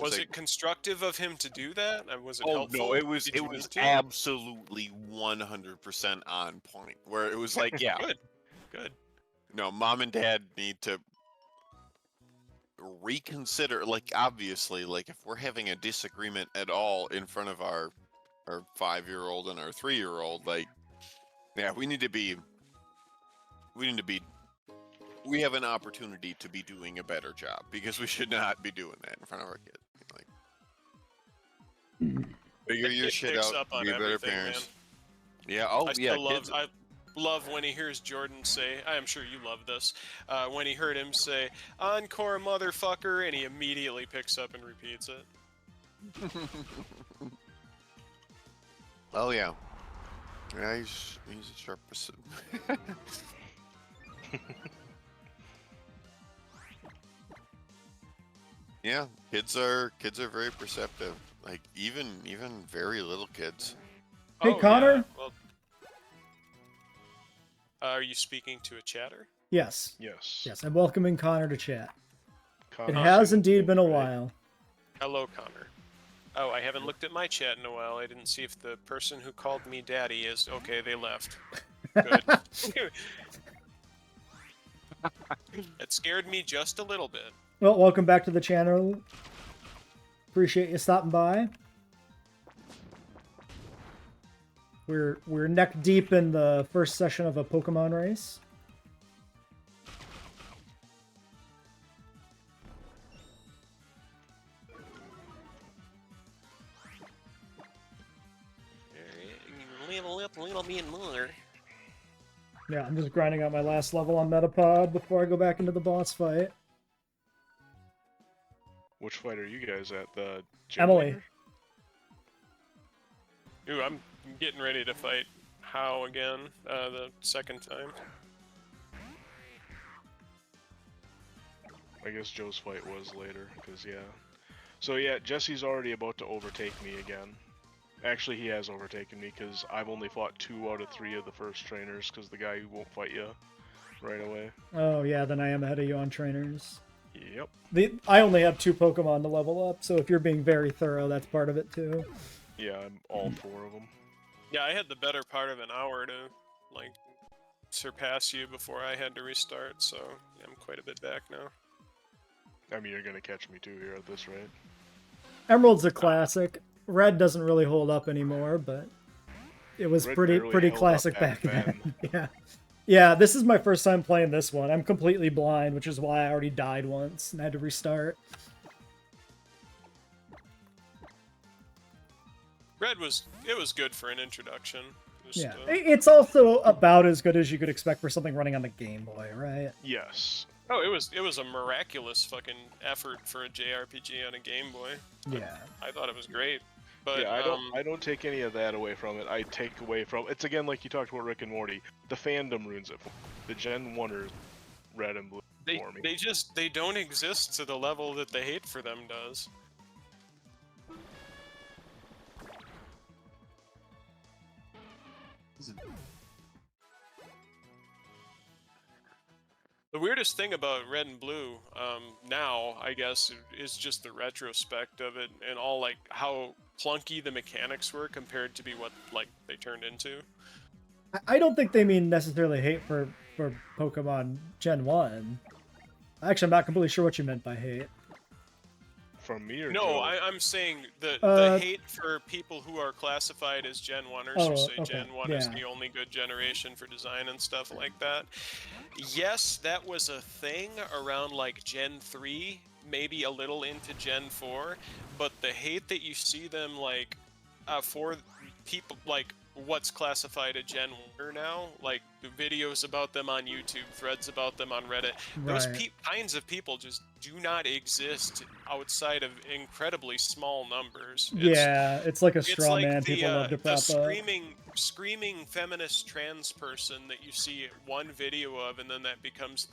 [SPEAKER 2] Was
[SPEAKER 4] like-
[SPEAKER 2] it constructive of him to do that? Was it
[SPEAKER 4] Oh
[SPEAKER 2] helpful?
[SPEAKER 4] no, it was
[SPEAKER 2] Did you
[SPEAKER 4] it was
[SPEAKER 2] need to?
[SPEAKER 4] absolutely 100% on point. Where it was like, yeah,
[SPEAKER 2] Good. Good.
[SPEAKER 4] no, Mom and Dad need to reconsider. Like, obviously, like if we're having a disagreement at all in front of our 5-year-old and our 3-year-old, like, yeah, we have an opportunity to be doing a better job because we should not be doing that in front of our kids. Like, figure your
[SPEAKER 2] It
[SPEAKER 4] shit
[SPEAKER 2] picks
[SPEAKER 4] out.
[SPEAKER 2] up on
[SPEAKER 4] Be better
[SPEAKER 2] everything,
[SPEAKER 4] parents. Yeah. Oh,
[SPEAKER 2] I
[SPEAKER 4] yeah.
[SPEAKER 2] still
[SPEAKER 4] Kids.
[SPEAKER 2] I love when he hears Jordan say, I'm sure you love this, when he heard him say, Encore motherfucker, and he immediately picks up and repeats it.
[SPEAKER 4] Oh yeah. Yeah, he's a sharp person. Yeah, kids are very perceptive. Like even very little kids.
[SPEAKER 1] Hey,
[SPEAKER 2] Oh,
[SPEAKER 1] Connor?
[SPEAKER 2] Yeah. Well, are you speaking to a chatter?
[SPEAKER 1] Yes.
[SPEAKER 5] Yes.
[SPEAKER 1] Yes, I'm welcoming Connor to chat. It
[SPEAKER 5] Connor
[SPEAKER 1] has
[SPEAKER 5] seemed
[SPEAKER 1] indeed been a
[SPEAKER 5] right.
[SPEAKER 1] while.
[SPEAKER 2] Hello, Connor. Oh, I haven't looked at my chat in a while. I didn't see if the person who called me daddy is... Okay, they left. Good. It scared me just a little bit.
[SPEAKER 1] Well, welcome back to the channel. Appreciate you stopping by. We're neck deep in the first session of a Pokemon race.
[SPEAKER 2] Level up a little bit more.
[SPEAKER 1] Yeah, I'm just grinding out my last level on Metapod before I go back into the boss fight.
[SPEAKER 5] Which fight are you guys at? The gym
[SPEAKER 1] Emily.
[SPEAKER 5] leader?
[SPEAKER 2] Ooh, I'm getting ready to fight How again, the second time.
[SPEAKER 5] I guess Joe's fight was later, because yeah. So yeah, Jesse's already about to overtake me again. Actually, he has overtaken me, because I've only fought 2 out of 3 of the first trainers, because the guy who won't fight you right away.
[SPEAKER 1] Oh yeah, then I am ahead of you on trainers.
[SPEAKER 5] Yep.
[SPEAKER 1] I only have 2 Pokemon to level up, so if you're being very thorough, that's part of it too.
[SPEAKER 5] Yeah, I'm all 4 of them.
[SPEAKER 2] Yeah, I had the better part of an hour to, like, surpass you before I had to restart, so I'm quite a bit back now.
[SPEAKER 5] I mean, you're gonna catch me too here at this rate.
[SPEAKER 1] Emerald's a classic. Red doesn't really hold up anymore, but it was
[SPEAKER 5] Red
[SPEAKER 1] pretty
[SPEAKER 5] barely held
[SPEAKER 1] classic
[SPEAKER 5] up
[SPEAKER 1] back
[SPEAKER 5] back
[SPEAKER 1] then. Yeah. Yeah, this is my first time playing this one. I'm completely blind, which is why I already died once and had to restart.
[SPEAKER 2] Red was good for an introduction. Just,
[SPEAKER 1] Yeah, it's also about as good as you could expect for something running on the Game Boy, right?
[SPEAKER 5] Yes.
[SPEAKER 2] Oh, it was a miraculous fucking effort for a JRPG on a Game Boy.
[SPEAKER 1] Yeah.
[SPEAKER 2] I thought it was great. But
[SPEAKER 5] Yeah, I don't take any of that away from it. I take away from it's again like you talked about Rick and Morty. The fandom ruins it for me. The Gen 1ers, Red and Blue for me.
[SPEAKER 2] they don't exist to the level that the hate for them does. The weirdest thing about Red and Blue now, I guess, is just the retrospect of it and all like how clunky the mechanics were compared to be what like they turned into.
[SPEAKER 1] I don't think they mean necessarily hate for Pokemon Gen 1. Actually, I'm not completely sure what you meant by hate.
[SPEAKER 5] From me or
[SPEAKER 2] No,
[SPEAKER 5] Joe?
[SPEAKER 2] I'm saying the hate for people who are classified as Gen 1ers, who say
[SPEAKER 1] okay,
[SPEAKER 2] Gen 1 is
[SPEAKER 1] yeah.
[SPEAKER 2] the only good generation for design and stuff like that. Yes, that was a thing around like Gen 3, maybe a little into Gen 4, but the hate that you see them like for people like what's classified a Gen 1 now, like the videos about them on YouTube, threads about them on Reddit, those
[SPEAKER 1] Right.
[SPEAKER 2] kinds of people just do not exist outside of incredibly small numbers.
[SPEAKER 1] Yeah, it's like a
[SPEAKER 2] It's
[SPEAKER 1] straw
[SPEAKER 2] like
[SPEAKER 1] man people love to
[SPEAKER 2] the
[SPEAKER 1] prop up.
[SPEAKER 2] screaming feminist trans person that you see one video of, and then that becomes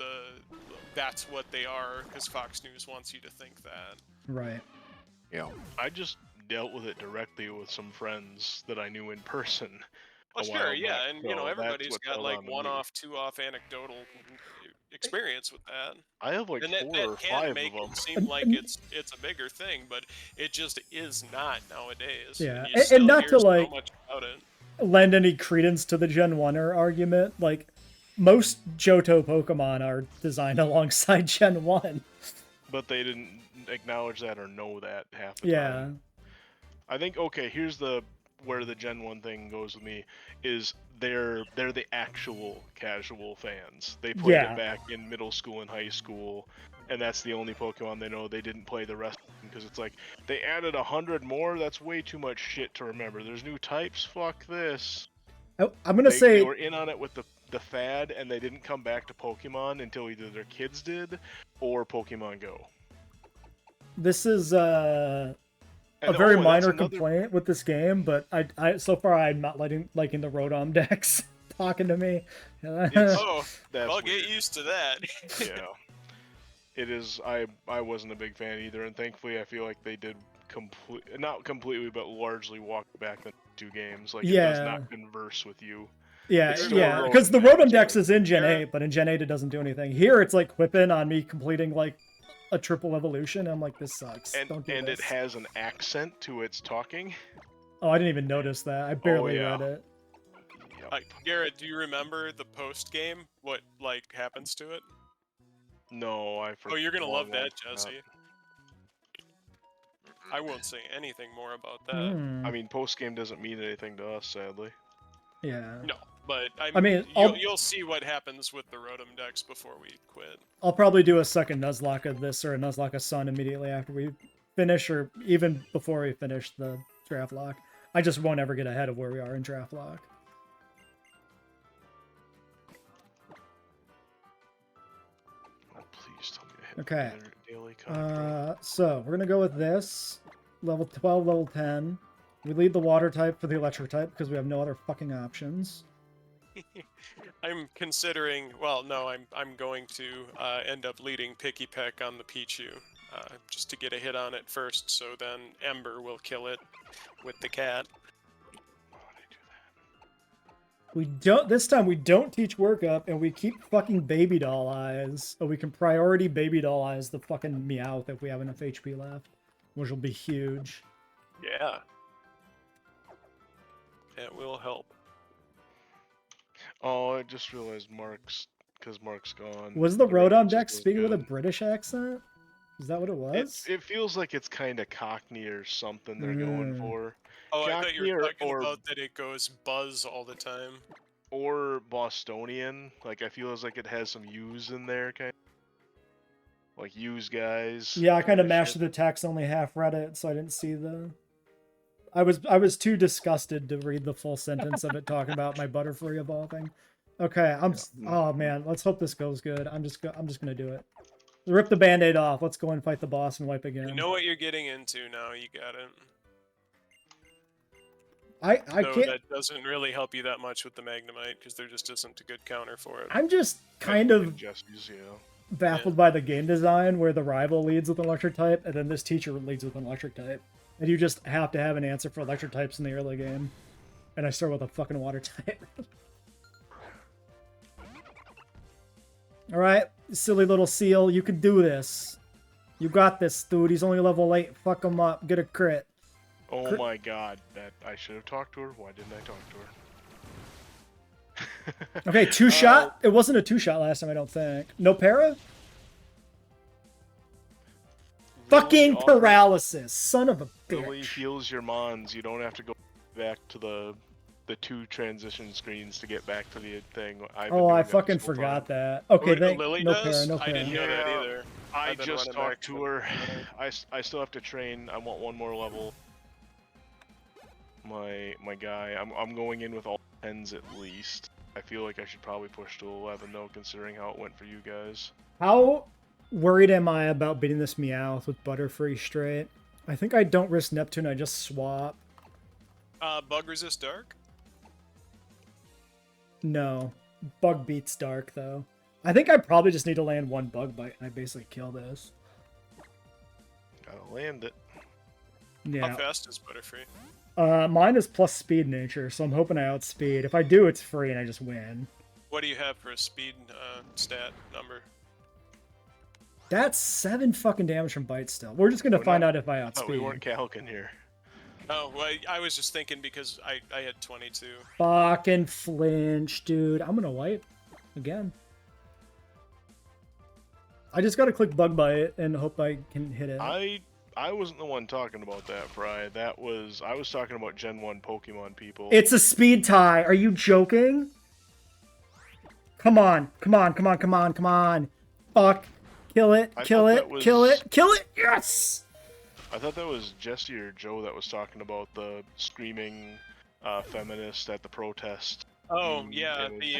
[SPEAKER 2] that's what they are because Fox News wants you to think that.
[SPEAKER 1] Right.
[SPEAKER 4] Yeah.
[SPEAKER 5] I just dealt with it directly with some friends that I knew in person.
[SPEAKER 2] Well,
[SPEAKER 5] a
[SPEAKER 2] sure,
[SPEAKER 5] while
[SPEAKER 2] yeah,
[SPEAKER 5] back,
[SPEAKER 2] and
[SPEAKER 5] so
[SPEAKER 2] you know
[SPEAKER 5] that's
[SPEAKER 2] everybody's
[SPEAKER 5] what
[SPEAKER 2] got
[SPEAKER 5] held
[SPEAKER 2] like
[SPEAKER 5] on to me.
[SPEAKER 2] one-off, two-off anecdotal experience with that.
[SPEAKER 5] I have like
[SPEAKER 2] And that
[SPEAKER 5] 4 or
[SPEAKER 2] can
[SPEAKER 5] 5
[SPEAKER 2] make
[SPEAKER 5] of them.
[SPEAKER 2] it seem like it's a bigger thing, but it just is not nowadays.
[SPEAKER 1] Yeah,
[SPEAKER 2] and you
[SPEAKER 1] and
[SPEAKER 2] still
[SPEAKER 1] not
[SPEAKER 2] hear
[SPEAKER 1] to
[SPEAKER 2] so
[SPEAKER 1] like
[SPEAKER 2] much about it.
[SPEAKER 1] lend any credence to the Gen 1er argument, like most Johto Pokemon are designed alongside Gen 1.
[SPEAKER 5] But they didn't acknowledge that or know that half the
[SPEAKER 1] Yeah.
[SPEAKER 5] time. I think okay, here's where the Gen 1 thing goes with me is they're the actual casual fans. They played
[SPEAKER 1] Yeah.
[SPEAKER 5] it back in middle school and high school, and that's the only Pokemon they know. They didn't play the rest because it's like they added 100 more. That's way too much shit to remember. There's new types. Fuck this.
[SPEAKER 1] I'm gonna
[SPEAKER 5] They
[SPEAKER 1] say
[SPEAKER 5] were in on it with the fad, and they didn't come back to Pokemon until either their kids did or Pokemon Go.
[SPEAKER 1] this is
[SPEAKER 5] And,
[SPEAKER 1] a very
[SPEAKER 5] and that's
[SPEAKER 1] minor
[SPEAKER 5] another-
[SPEAKER 1] complaint with this game, but I so far I'm not liking the Rotom decks talking to me.
[SPEAKER 2] Oh,
[SPEAKER 5] That's
[SPEAKER 2] I'll
[SPEAKER 5] weird.
[SPEAKER 2] get used to that.
[SPEAKER 5] Yeah, it is. I wasn't a big fan either, and thankfully I feel like they did not completely, but largely walk back the 2 games. Like it does
[SPEAKER 1] Yeah.
[SPEAKER 5] not converse with you.
[SPEAKER 1] Yeah,
[SPEAKER 5] It's still a
[SPEAKER 1] yeah,
[SPEAKER 5] Rotom
[SPEAKER 1] because the
[SPEAKER 5] deck,
[SPEAKER 1] Rotom Dex
[SPEAKER 5] so-
[SPEAKER 1] is in Gen
[SPEAKER 2] Garrett-
[SPEAKER 1] 8, but in Gen 8 it doesn't do anything. Here it's like whipping on me completing like a triple evolution. I'm like, this sucks. Don't do
[SPEAKER 5] And
[SPEAKER 1] this.
[SPEAKER 5] it has an accent to its talking.
[SPEAKER 1] Oh, I didn't even notice that. I barely
[SPEAKER 5] yeah.
[SPEAKER 1] read it.
[SPEAKER 5] Yep.
[SPEAKER 2] Garrett, do you remember the post game? What like happens to it?
[SPEAKER 5] No, I.
[SPEAKER 2] Oh, you're gonna love that,
[SPEAKER 5] forgot.
[SPEAKER 2] Jesse. I won't say anything more about that.
[SPEAKER 1] Hmm.
[SPEAKER 5] I mean, post game doesn't mean anything to us, sadly.
[SPEAKER 1] Yeah.
[SPEAKER 2] No, but
[SPEAKER 1] I mean, I'll-
[SPEAKER 2] you'll see what happens with the Rotom decks before we quit.
[SPEAKER 1] I'll probably do a second Nuzlocke of this or a Nuzlocke of Sun immediately after we finish, or even before we finish the Draftlocke. I just won't ever get ahead of where we are in Draftlocke.
[SPEAKER 5] Oh, please tell me to hit
[SPEAKER 1] Okay.
[SPEAKER 5] another daily contract.
[SPEAKER 1] So we're gonna go with this level 12, level 10. We lead the water type for the electric type because we have no other fucking options.
[SPEAKER 2] I'm considering. Well, no, I'm going to end up leading Picky Peck on the Pichu, just to get a hit on it first. So then Ember will kill it with the cat.
[SPEAKER 5] Why would I do that?
[SPEAKER 1] We don't this time. We don't teach workup, and we keep fucking baby doll eyes. So we can priority baby doll eyes the fucking Meowth if we have enough HP left, which will be huge.
[SPEAKER 2] Yeah, that will help.
[SPEAKER 5] Oh, I just realized because Mark's gone.
[SPEAKER 1] Was the Rotom
[SPEAKER 5] references
[SPEAKER 1] deck
[SPEAKER 5] was
[SPEAKER 1] speaking with a
[SPEAKER 5] good.
[SPEAKER 1] British accent? Is that what it was?
[SPEAKER 5] It feels like it's kind of Cockney or something they're going
[SPEAKER 1] Mm.
[SPEAKER 5] for.
[SPEAKER 2] Oh, I thought you were
[SPEAKER 5] Cockney
[SPEAKER 2] talking
[SPEAKER 5] or-
[SPEAKER 2] about that it goes buzz all the time.
[SPEAKER 5] Or Bostonian. Like, I feel like it has some U's in there, kind of. Like, U's guys.
[SPEAKER 1] Yeah, I kind of
[SPEAKER 5] shit.
[SPEAKER 1] mashed the text, only half read it, so I didn't see the... I was too disgusted to read the full sentence of it talking about my Butterfree evolving. Okay, oh man, let's hope this goes good. I'm just gonna do it. Rip the band-aid off. Let's go and fight the boss and wipe again.
[SPEAKER 2] You know what you're getting into now. You got it.
[SPEAKER 1] I
[SPEAKER 2] Though
[SPEAKER 1] can't.
[SPEAKER 2] that doesn't really help you that much with the Magnemite because there just isn't a good counter for it.
[SPEAKER 1] I'm just kind of
[SPEAKER 5] Jesse's, yeah.
[SPEAKER 1] baffled by the game design where the rival leads with an electric type and then this teacher leads with an electric type. And you just have to have an answer for electric types in the early game. And I start with a fucking water type. Alright, silly little seal, you can do this. You got this, dude. He's only level 8. Fuck him up. Get a crit.
[SPEAKER 5] Oh my god, that I should have talked to her. Why didn't I talk to her?
[SPEAKER 1] Okay, 2-shot? It wasn't a 2-shot last time, I don't think. No para? Fucking
[SPEAKER 5] awkward.
[SPEAKER 1] paralysis. Son of a
[SPEAKER 5] Really
[SPEAKER 1] bitch.
[SPEAKER 5] heals your mons. You don't have to go back to the 2 transition screens to get back to the thing.
[SPEAKER 1] Oh, I fucking forgot that. Okay,
[SPEAKER 2] What
[SPEAKER 1] no
[SPEAKER 2] Lily
[SPEAKER 1] para,
[SPEAKER 2] does?
[SPEAKER 1] no
[SPEAKER 2] I didn't
[SPEAKER 1] para.
[SPEAKER 2] know that
[SPEAKER 5] Yeah.
[SPEAKER 2] either.
[SPEAKER 5] I
[SPEAKER 2] I've been
[SPEAKER 5] just
[SPEAKER 2] running back
[SPEAKER 5] talked to
[SPEAKER 2] to
[SPEAKER 5] her. I still have to train. I want one more level. My guy. I'm going in with all 10s at least. I feel like I should probably push to 11 though, considering how it went for you guys.
[SPEAKER 1] How worried am I about beating this Meowth with Butterfree straight? I think I don't risk Neptune, I just swap.
[SPEAKER 2] Bug resist dark?
[SPEAKER 1] No. Bug beats Dark, though. I think I probably just need to land one Bug Bite and I basically kill this.
[SPEAKER 5] Gotta land it.
[SPEAKER 2] How
[SPEAKER 1] Yeah.
[SPEAKER 2] fast is Butterfree?
[SPEAKER 1] Mine is plus speed nature, so I'm hoping I outspeed. If I do, it's free and I just win.
[SPEAKER 2] What do you have for a speed stat number?
[SPEAKER 1] That's 7 fucking damage from Bite still. We're just gonna
[SPEAKER 5] We're
[SPEAKER 1] find
[SPEAKER 5] not-
[SPEAKER 1] out if I
[SPEAKER 5] I thought we
[SPEAKER 1] outspeed.
[SPEAKER 5] weren't Calkin here.
[SPEAKER 2] Oh, well, I was just thinking because I had 22.
[SPEAKER 1] Fucking flinch, dude. I'm gonna wipe again. I just gotta click Bug Bite and hope I can hit it.
[SPEAKER 5] I wasn't the one talking about that, Fry. I was talking about Gen 1 Pokemon people.
[SPEAKER 1] It's a speed tie. Are you joking? Come on. Come on. Come on. Come on. Come on. Fuck. Kill it.
[SPEAKER 5] I
[SPEAKER 1] Kill
[SPEAKER 5] thought
[SPEAKER 1] it.
[SPEAKER 5] that was-
[SPEAKER 1] Kill it. Kill it. Yes!
[SPEAKER 5] I thought that was Jesse or Joe that was talking about the screaming feminist at the protest.
[SPEAKER 2] Oh
[SPEAKER 5] meme
[SPEAKER 2] yeah,
[SPEAKER 5] image.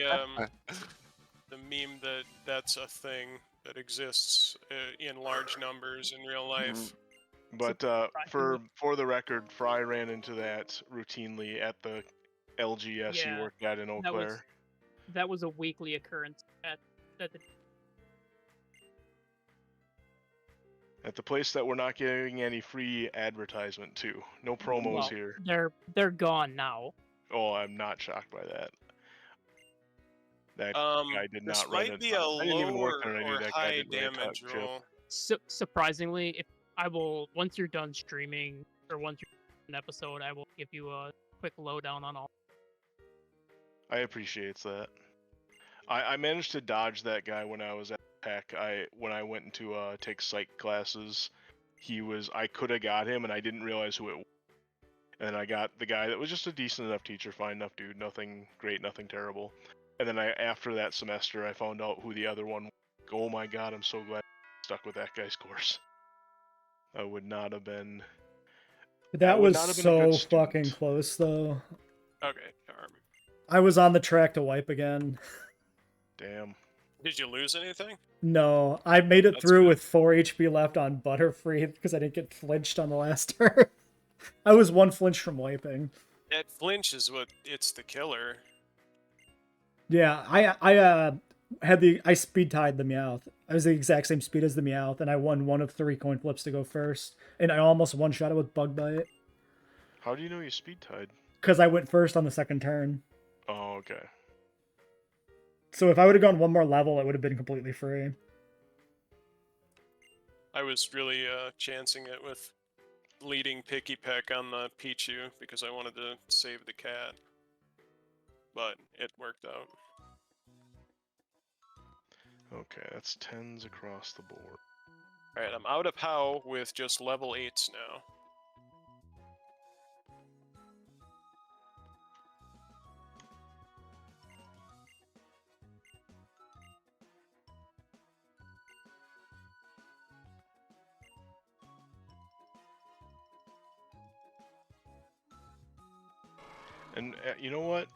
[SPEAKER 2] the meme that's a thing that exists in large numbers in real life.
[SPEAKER 5] But for the record, Fry ran into that routinely at the LGS he
[SPEAKER 6] Yeah,
[SPEAKER 5] worked at in Eau
[SPEAKER 6] that was-
[SPEAKER 5] Claire.
[SPEAKER 6] That was a weekly occurrence at the
[SPEAKER 5] At the place that we're not giving any free advertisement to. No promos
[SPEAKER 6] well,
[SPEAKER 5] here.
[SPEAKER 6] they're gone now.
[SPEAKER 5] Oh, I'm not shocked by that. That guy did
[SPEAKER 2] This
[SPEAKER 5] not run
[SPEAKER 2] might
[SPEAKER 5] it.
[SPEAKER 2] be a
[SPEAKER 5] I didn't even
[SPEAKER 2] lower
[SPEAKER 5] work there, and I knew
[SPEAKER 2] or
[SPEAKER 5] that guy
[SPEAKER 2] high
[SPEAKER 5] didn't run a
[SPEAKER 2] damage
[SPEAKER 5] top chip.
[SPEAKER 2] roll.
[SPEAKER 6] Surprisingly, if I will, once you're done streaming or once you're done an episode, I will give you a quick lowdown on all.
[SPEAKER 5] I appreciate that. I managed to dodge that guy when I was at Tech. When I went into take psych classes, I could have got him, and I didn't realize who it was. And then I got the guy that was just a decent enough teacher, fine enough dude, nothing great, nothing terrible. And then after that semester, I found out who the other one was. Oh my god, I'm so glad I stuck with that guy's course. I would not have been.
[SPEAKER 1] That
[SPEAKER 5] would
[SPEAKER 1] was
[SPEAKER 5] not have been a
[SPEAKER 1] so
[SPEAKER 5] good student.
[SPEAKER 1] fucking close, though.
[SPEAKER 2] Okay, Charm.
[SPEAKER 1] I was on the track to wipe again.
[SPEAKER 5] Damn.
[SPEAKER 2] Did you lose anything?
[SPEAKER 1] No, I made it
[SPEAKER 2] That's
[SPEAKER 1] through
[SPEAKER 2] good.
[SPEAKER 1] with 4 HP left on Butterfree because I didn't get flinched on the last turn. I was 1 flinch from wiping.
[SPEAKER 2] That flinch is it's the killer.
[SPEAKER 1] Yeah, I speed tied the Meowth. I was the exact same speed as the Meowth, and I won 1 of 3 coin flips to go first. And I almost one-shot it with Bug Bite
[SPEAKER 5] How do you know you speed tied?
[SPEAKER 1] because I went first on the second turn.
[SPEAKER 5] Oh, okay.
[SPEAKER 1] So if I would have gone 1 more level, it would have been completely free.
[SPEAKER 2] I was really chancing it with leading Picky Peck on the Pichu because I wanted to save the cat. But it worked out.
[SPEAKER 5] Okay, that's 10s across the board.
[SPEAKER 2] Alright, I'm out of POW with just level 8s now.
[SPEAKER 5] And you know what?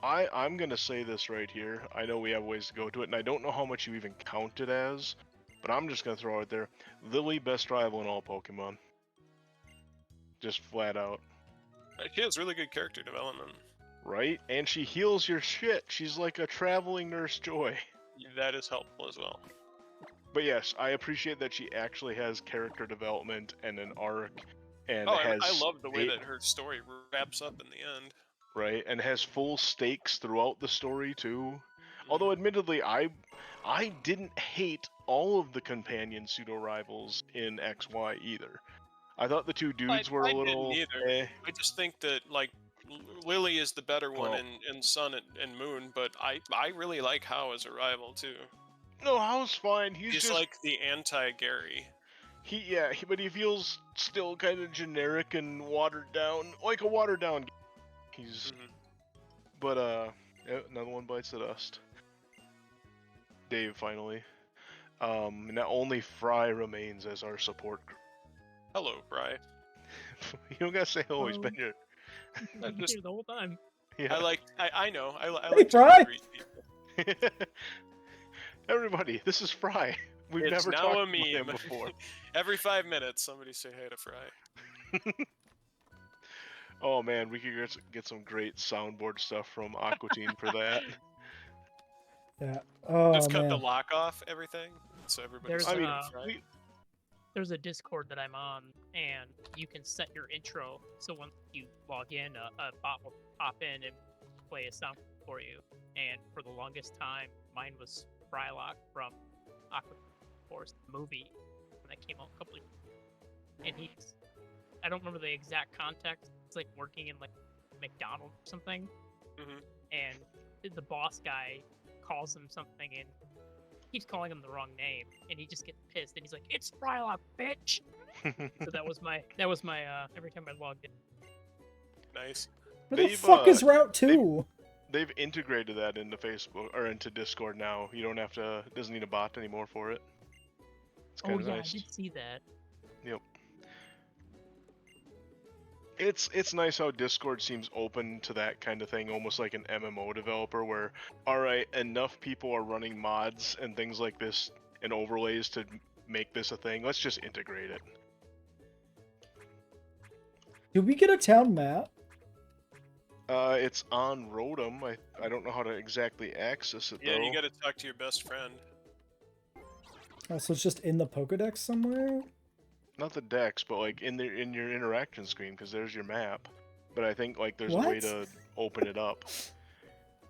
[SPEAKER 5] I'm gonna say this right here. I know we have ways to go to it, and I don't know how much you even count it as, but I'm just gonna throw it there. Lily, best rival in all Pokemon. Just flat out.
[SPEAKER 2] She has really good character development.
[SPEAKER 5] Right? And she heals your shit. She's like a traveling Nurse Joy.
[SPEAKER 2] That is helpful as well.
[SPEAKER 5] But yes, I appreciate that she actually has character development and an arc, and
[SPEAKER 2] Oh,
[SPEAKER 5] has
[SPEAKER 2] I love the way
[SPEAKER 5] sta-
[SPEAKER 2] that her story wraps up in the end.
[SPEAKER 5] right, and has full stakes throughout the story too. Although,
[SPEAKER 2] Mhm.
[SPEAKER 5] admittedly, I didn't hate all of the companion pseudo rivals in XY either. I thought the two dudes were
[SPEAKER 2] I
[SPEAKER 5] a
[SPEAKER 2] didn't
[SPEAKER 5] little.
[SPEAKER 2] either. I just think that like Lily is the better one
[SPEAKER 5] Well,
[SPEAKER 2] in Sun and Moon, but I really like Hao as a rival too.
[SPEAKER 5] no, How's fine. He's
[SPEAKER 2] He's
[SPEAKER 5] just
[SPEAKER 2] like the anti-Gary.
[SPEAKER 5] but he feels still kind of generic and watered down, like a watered down. He's
[SPEAKER 2] Mhm.
[SPEAKER 5] but yeah, another one bites the dust. Dave finally. Now only Fry remains as our support crew.
[SPEAKER 2] Hello, Bri.
[SPEAKER 5] You don't gotta say hello. He's
[SPEAKER 6] Oh.
[SPEAKER 5] been here.
[SPEAKER 2] I
[SPEAKER 6] Been
[SPEAKER 2] just
[SPEAKER 6] here the whole time.
[SPEAKER 5] Yeah.
[SPEAKER 2] I know. I
[SPEAKER 1] Hey,
[SPEAKER 2] like to
[SPEAKER 1] Fry!
[SPEAKER 2] greet people.
[SPEAKER 5] Everybody, this is Fry. We've
[SPEAKER 2] It's
[SPEAKER 5] never
[SPEAKER 2] now
[SPEAKER 5] talked
[SPEAKER 2] a
[SPEAKER 5] about him
[SPEAKER 2] meme.
[SPEAKER 5] before.
[SPEAKER 2] Every 5 minutes, somebody say hey to Fry.
[SPEAKER 5] Oh man, we could get some great soundboard stuff from Aqua Teen for that.
[SPEAKER 1] Yeah. Oh
[SPEAKER 2] Just cut the
[SPEAKER 1] man.
[SPEAKER 2] lock off everything, so everybody's
[SPEAKER 6] There's
[SPEAKER 5] I mean,
[SPEAKER 2] Fry.
[SPEAKER 6] there's a Discord that I'm on, and you can set your intro. So once you log in, a bot will pop in and play a sound for you. And for the longest time, mine was Draftlocke from Aqua Force movie when that came out a couple of years. And I don't remember the exact context. It's like working in like McDonald's or something.
[SPEAKER 2] Mhm.
[SPEAKER 6] And the boss guy calls him something and keeps calling him the wrong name, and he just gets pissed and he's like, "It's Draftlocke, bitch!" So that was my every time I logged in.
[SPEAKER 2] Nice.
[SPEAKER 1] Where the
[SPEAKER 5] They've,
[SPEAKER 1] fuck is Route 2?
[SPEAKER 5] They've integrated that into Facebook or into Discord now. You don't have to. It doesn't need a bot anymore for it. It's
[SPEAKER 6] Oh
[SPEAKER 5] kind of
[SPEAKER 6] yeah,
[SPEAKER 5] nice.
[SPEAKER 6] I did see that.
[SPEAKER 5] Yep. It's nice how Discord seems open to that kind of thing, almost like an MMO developer where, alright, enough people are running mods and things like this and overlays to make this a thing. Let's just integrate it.
[SPEAKER 1] Did we get a town map?
[SPEAKER 5] It's on Rotom. I don't know how to exactly access it
[SPEAKER 2] Yeah,
[SPEAKER 5] though.
[SPEAKER 2] you gotta talk to your best friend.
[SPEAKER 1] Oh, so it's just in the Pokedex somewhere?
[SPEAKER 5] Not the dex, but like in your interaction screen, because there's your map. But I think like there's a way
[SPEAKER 1] What?
[SPEAKER 5] to open it up.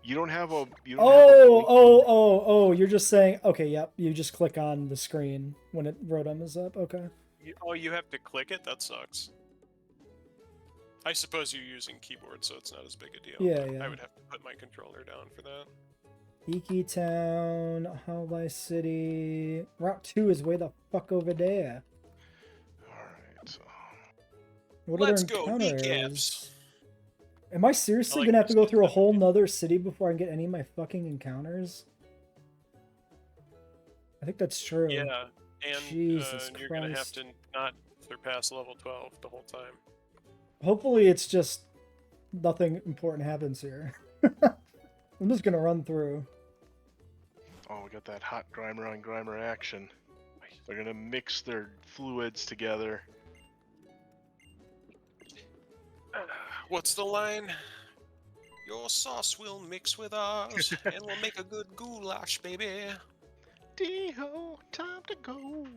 [SPEAKER 5] You don't have a. You don't have a
[SPEAKER 1] Oh, you're just saying, okay, yep, you just click on the screen when Rotom is up, okay.
[SPEAKER 2] Oh, you have to click it? That sucks. I suppose you're using keyboard, so it's not as big a deal.
[SPEAKER 1] Yeah,
[SPEAKER 2] but
[SPEAKER 1] yeah.
[SPEAKER 2] I would have to put my controller down for that.
[SPEAKER 1] Iki Town, Howleye City. Route 2 is way the fuck over there.
[SPEAKER 5] Alright, so.
[SPEAKER 1] What
[SPEAKER 2] Let's
[SPEAKER 1] other
[SPEAKER 2] go,
[SPEAKER 1] encounters?
[SPEAKER 2] kneecaps.
[SPEAKER 1] Am I seriously
[SPEAKER 2] like
[SPEAKER 1] gonna have to
[SPEAKER 2] this
[SPEAKER 1] go through a
[SPEAKER 2] concept.
[SPEAKER 1] whole nother city before I can get any of my fucking encounters? I think that's true.
[SPEAKER 2] Yeah, and
[SPEAKER 1] Jesus
[SPEAKER 2] you're gonna have
[SPEAKER 1] Christ.
[SPEAKER 2] to not surpass level 12 the whole time.
[SPEAKER 1] Hopefully it's just nothing important happens here. I'm just gonna run through.
[SPEAKER 5] Oh, we got that hot Grimer on Grimer action. They're gonna mix their fluids together.
[SPEAKER 2] What's the line? Your sauce will mix with ours, and we'll make a good goulash, baby.
[SPEAKER 5] Dio, time to go.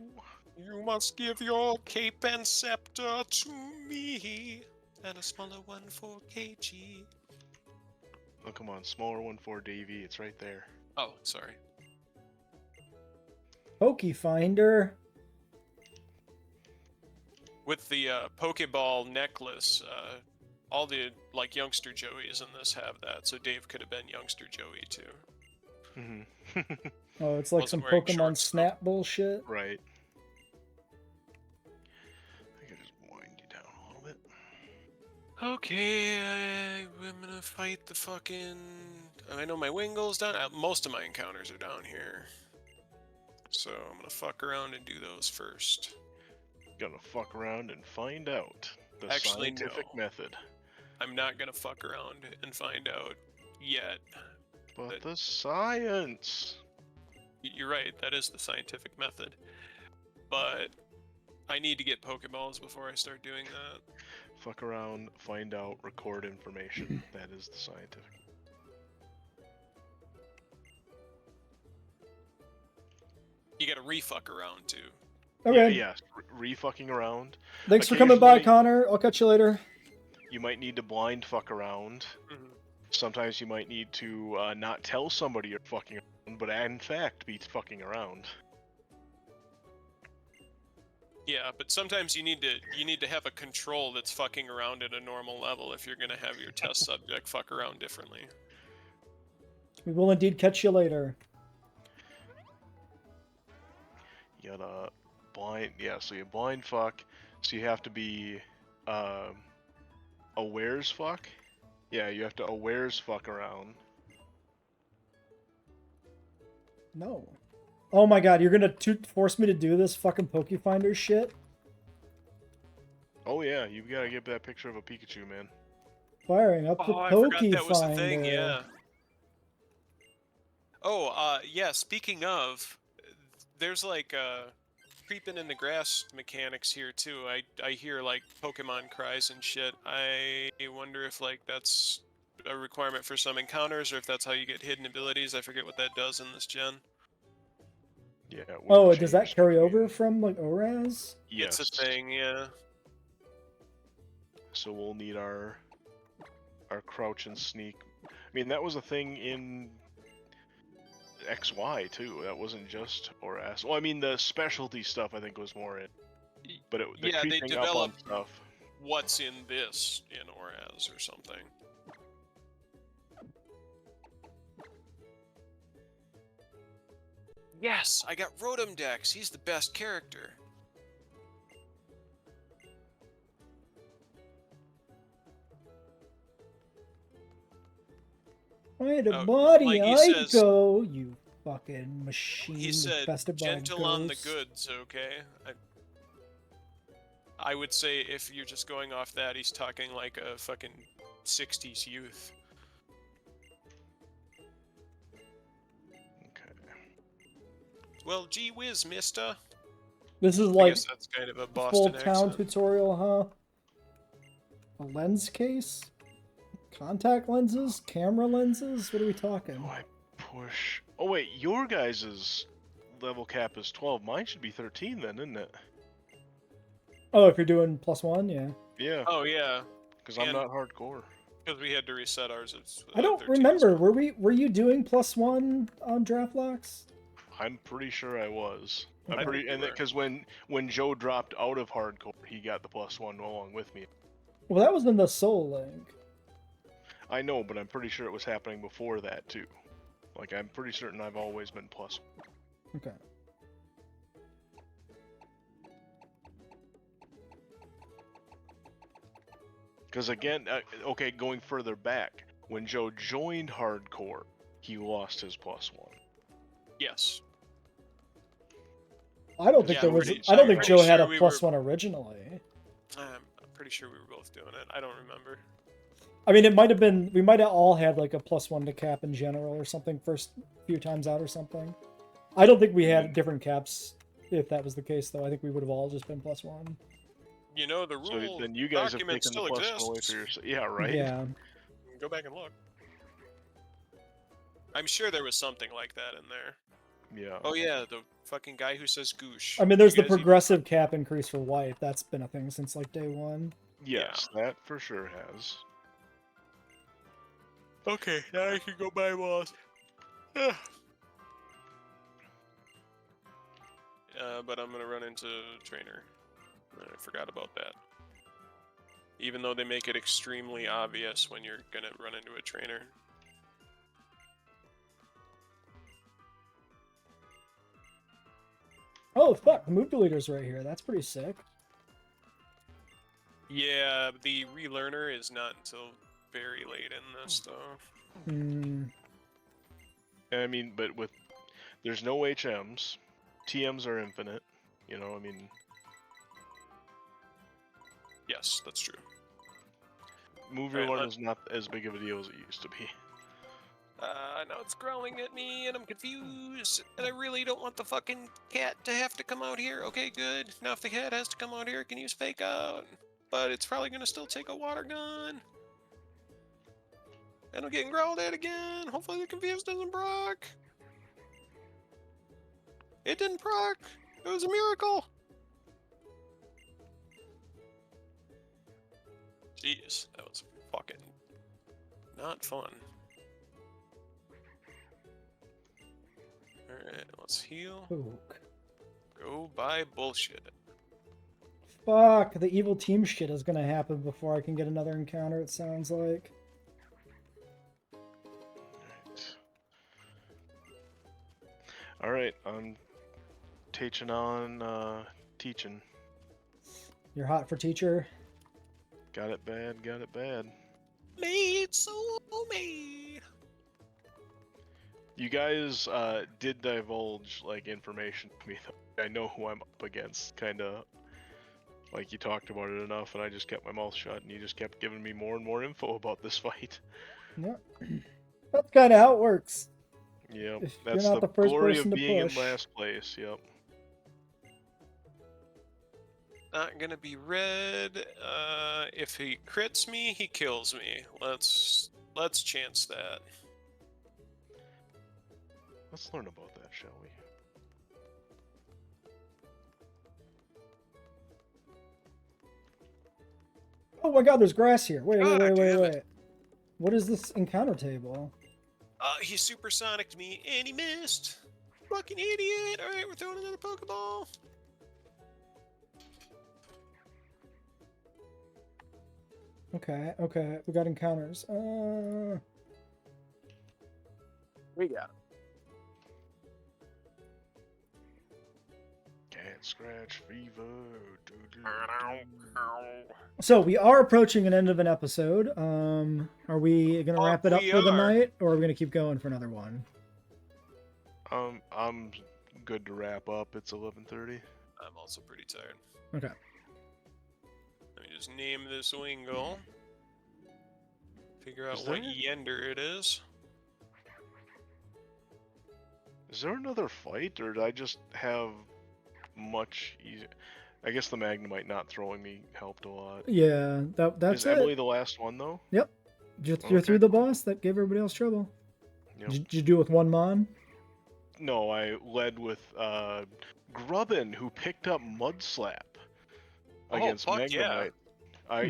[SPEAKER 2] You must give your cape and scepter to me, and a smaller one for KG.
[SPEAKER 5] Oh, come on, smaller one for Davey. It's right there.
[SPEAKER 2] Oh, sorry.
[SPEAKER 1] Poke Finder.
[SPEAKER 2] With the Pokeball necklace, all the like youngster Joeys in this have that, so Dave could have been youngster Joey too.
[SPEAKER 5] Mm-hmm.
[SPEAKER 1] Oh, it's like
[SPEAKER 2] Wasn't
[SPEAKER 1] some
[SPEAKER 2] wearing
[SPEAKER 1] Pokemon
[SPEAKER 2] shorts,
[SPEAKER 1] Snap bullshit.
[SPEAKER 5] Right. I can just wind you down a little bit.
[SPEAKER 2] Okay, I'm gonna fight the fucking. I know my Wingle's down. Most of my encounters are down here, so I'm gonna fuck around and do those first.
[SPEAKER 5] Gonna fuck around and find out the
[SPEAKER 2] Actually,
[SPEAKER 5] scientific
[SPEAKER 2] no.
[SPEAKER 5] method.
[SPEAKER 2] I'm not gonna fuck around and find out yet.
[SPEAKER 5] But the science.
[SPEAKER 2] You're right, that is the scientific method. But I need to get Pokeballs before I start doing that.
[SPEAKER 5] Fuck around, find out, record information. That is the scientific.
[SPEAKER 2] You gotta re-fuck around too.
[SPEAKER 1] Okay.
[SPEAKER 5] Yeah, yes. Re-fucking around.
[SPEAKER 1] Thanks for coming by,
[SPEAKER 5] Occasionally-
[SPEAKER 1] Connor. I'll catch you later.
[SPEAKER 5] You might need to blind fuck around.
[SPEAKER 2] Mm-hmm.
[SPEAKER 5] Sometimes you might need to not tell somebody you're fucking around, but in fact be fucking around.
[SPEAKER 2] Yeah, but sometimes you need to have a control that's fucking around at a normal level if you're gonna have your test subject fuck around differently.
[SPEAKER 1] We will indeed catch you later.
[SPEAKER 5] You gotta blind, yeah. So you blind fuck. So you have to be awares fuck. Yeah, you have to awares fuck around.
[SPEAKER 1] No. Oh my god, you're gonna force me to do this fucking Pokefinder shit?
[SPEAKER 5] Oh yeah, you've got to get that picture of a Pikachu, man.
[SPEAKER 1] Firing up the
[SPEAKER 2] Oh, I forgot that was the
[SPEAKER 1] Pokefinder.
[SPEAKER 2] thing. Yeah. Oh, yeah. Speaking of, there's like creeping in the grass mechanics here too. I hear like Pokemon cries and shit. I wonder if like that's a requirement for some encounters or if that's how you get hidden abilities. I forget what that does in this gen.
[SPEAKER 5] Yeah. it
[SPEAKER 1] Oh,
[SPEAKER 5] wouldn't
[SPEAKER 1] does that
[SPEAKER 5] change
[SPEAKER 1] carry
[SPEAKER 5] the
[SPEAKER 1] over
[SPEAKER 5] game.
[SPEAKER 1] from like ORAS?
[SPEAKER 5] Yes.
[SPEAKER 2] It's a thing, yeah.
[SPEAKER 5] So we'll need our crouch and sneak. I mean, that was a thing in XY too. That wasn't just ORAS. Well, I mean, the specialty stuff I think was more in. But the
[SPEAKER 2] Yeah, they
[SPEAKER 5] creeping up on
[SPEAKER 2] developed
[SPEAKER 5] stuff.
[SPEAKER 2] what's in this in ORAS or something. Yes, I got Rotom Dex. He's the best character.
[SPEAKER 1] Wait a
[SPEAKER 2] Oh,
[SPEAKER 1] body,
[SPEAKER 2] like he
[SPEAKER 1] I
[SPEAKER 2] says-
[SPEAKER 1] go, you fucking machine.
[SPEAKER 2] He said,
[SPEAKER 1] infested by
[SPEAKER 2] gentle on the
[SPEAKER 1] ghosts."
[SPEAKER 2] goods, okay? I would say if you're just going off that, he's talking like a fucking 60s youth.
[SPEAKER 5] Okay.
[SPEAKER 2] Well, gee whiz, mister.
[SPEAKER 1] This is
[SPEAKER 2] I
[SPEAKER 1] like
[SPEAKER 2] guess that's kind of a
[SPEAKER 1] full
[SPEAKER 2] Boston
[SPEAKER 1] town
[SPEAKER 2] accent.
[SPEAKER 1] tutorial, huh? A lens case? Contact lenses? Camera lenses? What are we talking?
[SPEAKER 5] Oh, I push. Oh wait, your guys' level cap is 12. Mine should be 13 then, isn't it?
[SPEAKER 1] Oh, if you're doing +1, yeah.
[SPEAKER 5] Yeah,
[SPEAKER 2] Oh, yeah.
[SPEAKER 5] because I'm
[SPEAKER 2] and-
[SPEAKER 5] not hardcore.
[SPEAKER 2] Because we had to reset ours. It's,
[SPEAKER 1] I don't
[SPEAKER 2] 13 as
[SPEAKER 1] remember.
[SPEAKER 2] well.
[SPEAKER 1] Were you doing +1 on Draftlocks?
[SPEAKER 5] I'm pretty sure I was.
[SPEAKER 1] Okay.
[SPEAKER 5] I'm pretty,
[SPEAKER 2] I
[SPEAKER 5] and
[SPEAKER 2] think you
[SPEAKER 5] because when Joe dropped out of hardcore, he got the +1 along with me.
[SPEAKER 1] Well, that was in the Soul Link.
[SPEAKER 5] I know, but I'm pretty sure it was happening before that too. Like I'm pretty certain I've always been +1.
[SPEAKER 1] Okay.
[SPEAKER 5] Because again, okay, going further back, when Joe joined hardcore, he lost his +1.
[SPEAKER 2] Yes.
[SPEAKER 1] I don't think
[SPEAKER 2] Yeah,
[SPEAKER 1] there
[SPEAKER 2] I'm
[SPEAKER 1] was.
[SPEAKER 2] pretty-
[SPEAKER 1] I don't
[SPEAKER 2] I'm
[SPEAKER 1] think
[SPEAKER 2] pretty
[SPEAKER 1] Joe had
[SPEAKER 2] sure
[SPEAKER 1] a
[SPEAKER 2] we
[SPEAKER 1] +1 originally.
[SPEAKER 2] I'm pretty sure we were both doing it. I don't remember.
[SPEAKER 1] I mean, it might have been. We might have all had like a +1 to cap in general or something first few times out or something. I don't think we had different caps. If that was the case, though, I think we would have all just been +1.
[SPEAKER 2] You know, the
[SPEAKER 5] So
[SPEAKER 2] rule
[SPEAKER 5] then you guys have
[SPEAKER 2] document
[SPEAKER 5] taken the
[SPEAKER 2] still
[SPEAKER 5] +1 away
[SPEAKER 2] exists.
[SPEAKER 5] for yourself. Yeah, right.
[SPEAKER 1] Yeah.
[SPEAKER 2] Go back and look. I'm sure there was something like that in there.
[SPEAKER 5] Yeah.
[SPEAKER 2] Oh yeah, the fucking guy who says goosh.
[SPEAKER 1] I mean, there's
[SPEAKER 2] You
[SPEAKER 1] the
[SPEAKER 2] guys even-
[SPEAKER 1] progressive cap increase for white. That's been a thing since like day one.
[SPEAKER 5] Yes, that for sure has.
[SPEAKER 2] Okay, now I can go buy walls. But I'm gonna run into trainer. I forgot about that. Even though they make it extremely obvious when you're gonna run into a trainer.
[SPEAKER 1] Oh fuck, the move deleter's right here. That's pretty sick.
[SPEAKER 2] Yeah, the relearner is not until very late in this though.
[SPEAKER 1] Hmm.
[SPEAKER 5] I mean, but with there's no HMs, TMs are infinite. You know, I mean,
[SPEAKER 2] Yes, that's true.
[SPEAKER 5] Move
[SPEAKER 2] Right,
[SPEAKER 5] your one
[SPEAKER 2] let-
[SPEAKER 5] is not as big of a deal as it used to be.
[SPEAKER 2] Now it's growling at me, and I'm confused. And I really don't want the fucking cat to have to come out here. Okay, good. Now if the cat has to come out here, it can use fake out. But it's probably gonna still take a water gun. And I'm getting growled at again. Hopefully the confused doesn't proc. It didn't proc. It was a miracle. Jeez, that was fucking not fun. Alright, let's heal.
[SPEAKER 1] Poke.
[SPEAKER 2] Go buy bullshit.
[SPEAKER 1] Fuck, the evil team shit is gonna happen before I can get another encounter, it sounds like.
[SPEAKER 5] Alright, I'm teaching on teaching.
[SPEAKER 1] You're hot for teacher?
[SPEAKER 5] Got it bad, got it bad.
[SPEAKER 2] Made so made.
[SPEAKER 5] You guys did divulge like information to me though. I know who I'm up against, kinda like you talked about it enough and I just kept my mouth shut and you just kept giving me more and more info about this fight.
[SPEAKER 1] Yep. That's kinda how it works.
[SPEAKER 5] Yep.
[SPEAKER 1] If
[SPEAKER 5] That's
[SPEAKER 1] you're not
[SPEAKER 5] the
[SPEAKER 1] the first
[SPEAKER 5] glory
[SPEAKER 1] person
[SPEAKER 5] of
[SPEAKER 1] to
[SPEAKER 5] being
[SPEAKER 1] push.
[SPEAKER 5] in last place, yep.
[SPEAKER 2] Not gonna be red. If he crits me, he kills me. Let's chance that.
[SPEAKER 5] Let's learn about that, shall we?
[SPEAKER 1] Oh my god, there's grass here. Wait,
[SPEAKER 2] God damn it.
[SPEAKER 1] wait. What is this encounter table?
[SPEAKER 2] He supersonicked me and he missed. Fucking idiot. Alright, we're throwing another Pokeball.
[SPEAKER 1] Okay, we got encounters.
[SPEAKER 2] We got
[SPEAKER 5] Cat scratch fever.
[SPEAKER 1] So we are approaching an end of an episode. Are we gonna wrap it up
[SPEAKER 2] we
[SPEAKER 1] for the
[SPEAKER 2] are.
[SPEAKER 1] night, or are we gonna keep going for another one?
[SPEAKER 5] I'm good to wrap up. It's 11:30.
[SPEAKER 2] I'm also pretty tired.
[SPEAKER 1] Okay.
[SPEAKER 2] Let me just name this Wingull. Figure out
[SPEAKER 5] Is
[SPEAKER 2] what
[SPEAKER 5] there-
[SPEAKER 2] Yender it is.
[SPEAKER 5] Is there another fight, or did I just have much easy? I guess the Magnemite not throwing me helped a lot.
[SPEAKER 1] Yeah, that's
[SPEAKER 5] Is Emily
[SPEAKER 1] it.
[SPEAKER 5] the last one though?
[SPEAKER 1] You're
[SPEAKER 5] Okay.
[SPEAKER 1] through the boss that gave everybody else trouble.
[SPEAKER 5] Yep.
[SPEAKER 1] Did you do it with one mon?
[SPEAKER 5] No, I led with Grubbin, who picked up Mud Slap against
[SPEAKER 2] fuck
[SPEAKER 5] Magnemite.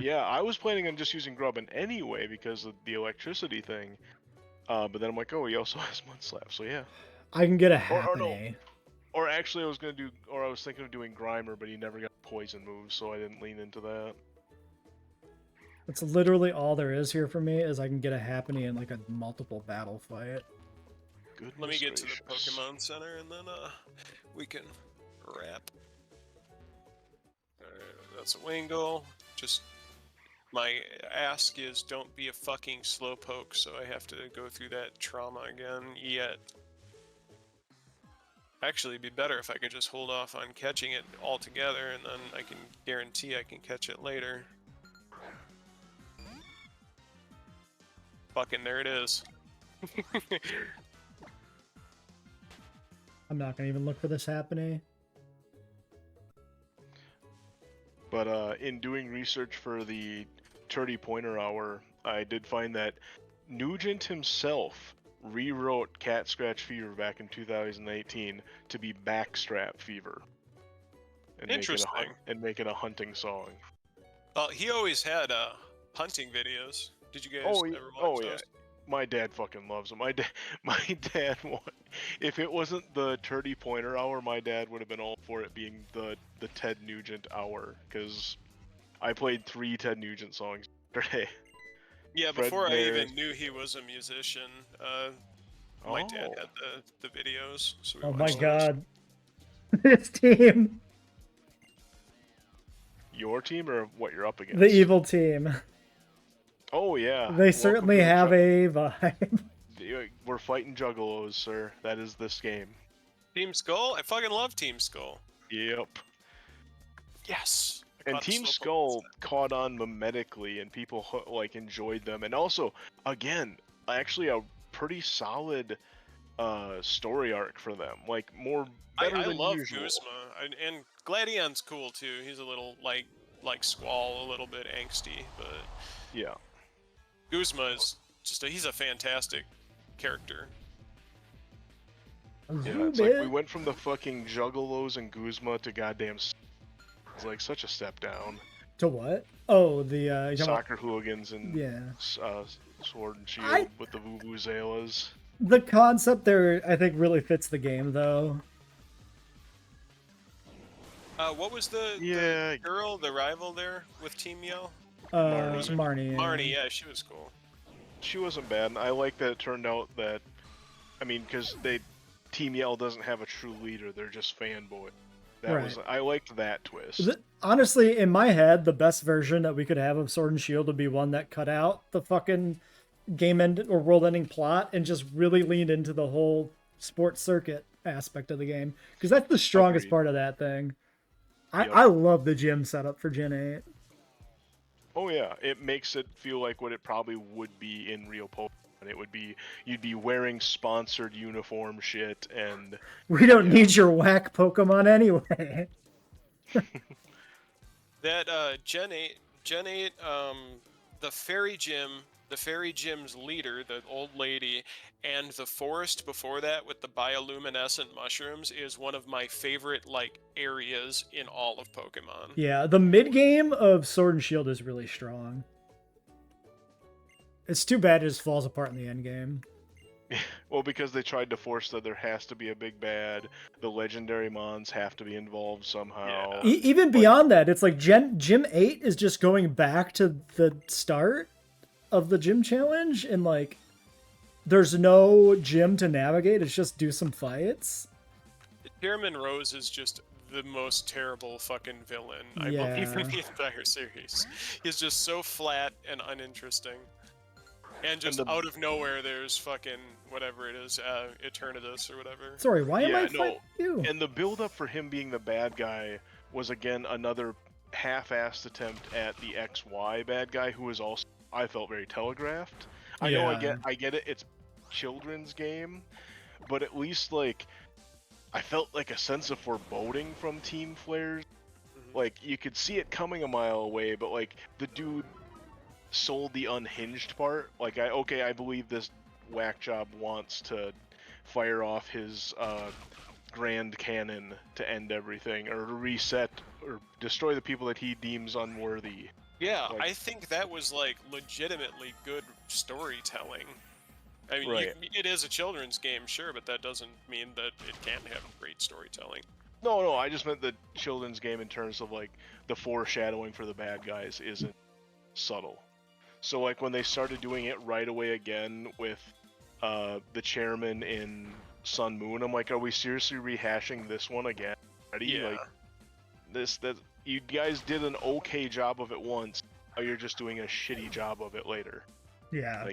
[SPEAKER 2] yeah.
[SPEAKER 5] I was planning on just using Grubbin anyway because of the electricity thing. But then I'm like, oh, he also has Mud Slap, so yeah.
[SPEAKER 1] I can get a
[SPEAKER 5] Or no.
[SPEAKER 1] Happiny.
[SPEAKER 5] Or actually, I was thinking of doing Grimer, but he never got poison moves, so I didn't lean into that.
[SPEAKER 1] That's literally all there is here for me, is I can get a Happiny in like a multiple battle fight.
[SPEAKER 5] Goodness
[SPEAKER 2] Let me get to the
[SPEAKER 5] gracious.
[SPEAKER 2] Pokemon Center and then we can wrap. That's a Wingull. Just my ask is don't be a fucking slowpoke, so I have to go through that trauma again yet. Actually, it'd be better if I could just hold off on catching it altogether, and then I can guarantee I can catch it later. Fucking there it is.
[SPEAKER 1] I'm not gonna even look for this Happiny.
[SPEAKER 5] But in doing research for the 30 Pointer Hour, I did find that Nugent himself rewrote Cat Scratch Fever back in 2018 to be Backstrap Fever. And
[SPEAKER 2] Interesting.
[SPEAKER 5] Make it a hunting song.
[SPEAKER 2] Well, he always had hunting videos. Did you guys
[SPEAKER 5] Oh,
[SPEAKER 2] ever watch
[SPEAKER 5] oh
[SPEAKER 2] those?
[SPEAKER 5] yeah. My dad fucking loves them. My dad, if it wasn't the 30 Pointer Hour, my dad would have been all for it being the Ted Nugent Hour, because I played 3 Ted Nugent songs yesterday.
[SPEAKER 2] Yeah,
[SPEAKER 5] Fred
[SPEAKER 2] before I
[SPEAKER 5] Bear.
[SPEAKER 2] even knew he was a musician, my dad had the videos. So we
[SPEAKER 1] Oh my
[SPEAKER 2] watched those.
[SPEAKER 1] god. This team.
[SPEAKER 5] Your team or what you're up against?
[SPEAKER 1] The evil team.
[SPEAKER 5] Oh yeah.
[SPEAKER 1] They certainly have a vibe.
[SPEAKER 5] We're fighting juggalos, sir. That is this game.
[SPEAKER 2] Team Skull? I fucking love Team Skull.
[SPEAKER 5] Yep.
[SPEAKER 2] Yes.
[SPEAKER 5] And
[SPEAKER 2] Caught
[SPEAKER 5] Team
[SPEAKER 2] Slowpoke
[SPEAKER 5] Skull
[SPEAKER 2] instead.
[SPEAKER 5] caught on mimetically, and people like enjoyed them. And also, again, actually a pretty solid story arc for them. Like better
[SPEAKER 2] I
[SPEAKER 5] than
[SPEAKER 2] love
[SPEAKER 5] usual.
[SPEAKER 2] Guzma, and Gladion's cool too. He's a little like Squall, a little bit angsty, but
[SPEAKER 5] Yeah.
[SPEAKER 2] Guzma is just he's a fantastic character.
[SPEAKER 5] Yeah, it's like we went from the fucking Juggalos and Guzma to goddamn. It's like such a step down.
[SPEAKER 1] To what? Oh, the you're talking about-
[SPEAKER 5] Soccer hooligans and
[SPEAKER 1] yeah.
[SPEAKER 5] Sword and Shield with the vuvuzelas.
[SPEAKER 1] The concept there, I think, really fits the game, though.
[SPEAKER 2] What was the girl, the rival there with Team Yell?
[SPEAKER 1] Marnie.
[SPEAKER 2] Marnie, yeah, she was cool.
[SPEAKER 5] She wasn't bad. I like that it turned out that, I mean, because Team Yell doesn't have a true leader; they're just fanboy. I liked that twist.
[SPEAKER 1] Honestly, in my head, the best version that we could have of Sword and Shield would be one that cut out the fucking game end or world ending plot and just really leaned into the whole sports circuit aspect of the game, because that's the strongest part of that thing. I love the gym setup for Gen 8.
[SPEAKER 5] Oh yeah, it makes it feel like what it probably would be in real Pokemon. It would be, you'd be wearing sponsored uniform shit, and
[SPEAKER 1] we don't need your whack Pokemon anyway.
[SPEAKER 2] That Gen 8, the Fairy Gym's leader, the old lady, and the forest before that with the bioluminescent mushrooms is one of my favorite areas in all of Pokemon.
[SPEAKER 1] Yeah, the mid game of Sword and Shield is really strong. It's too bad it just falls apart in the end game.
[SPEAKER 5] Well, because they tried to force that there has to be a big bad, the legendary mons have to be involved somehow.
[SPEAKER 2] Yeah.
[SPEAKER 1] Even beyond that, it's like Gym 8 is just going back to the start of the gym challenge, and there's no gym to navigate, it's just do some fights.
[SPEAKER 2] Chairman Rose is just the most terrible fucking villain I believe in the entire series. He's just so flat and uninteresting. And just out of nowhere, there's fucking whatever it is, Eternatus or whatever.
[SPEAKER 1] Sorry, why am I fighting you?
[SPEAKER 5] And the build-up for him being the bad guy was again another half-assed attempt at the XY bad guy, who was also, I felt, very telegraphed. I know, I get it. It's children's game, but at least I felt like a sense of foreboding from Team Flares. You could see it coming a mile away, but the dude sold the unhinged part. I believe this whack job wants to fire off his grand cannon to end everything, or to reset or destroy the people that he deems unworthy.
[SPEAKER 2] Yeah, I think that was legitimately good storytelling. I mean, it is a children's game, sure, but that doesn't mean that it can't have great storytelling.
[SPEAKER 5] No, I just meant the children's game in terms of the foreshadowing for the bad guys isn't subtle. So when they started doing it right away again with the chairman in Sun Moon, I'm like, are we seriously rehashing this one again?
[SPEAKER 2] Yeah.
[SPEAKER 5] That you guys did an okay job of it once, now you're just doing a shitty job of it later.
[SPEAKER 1] Yeah.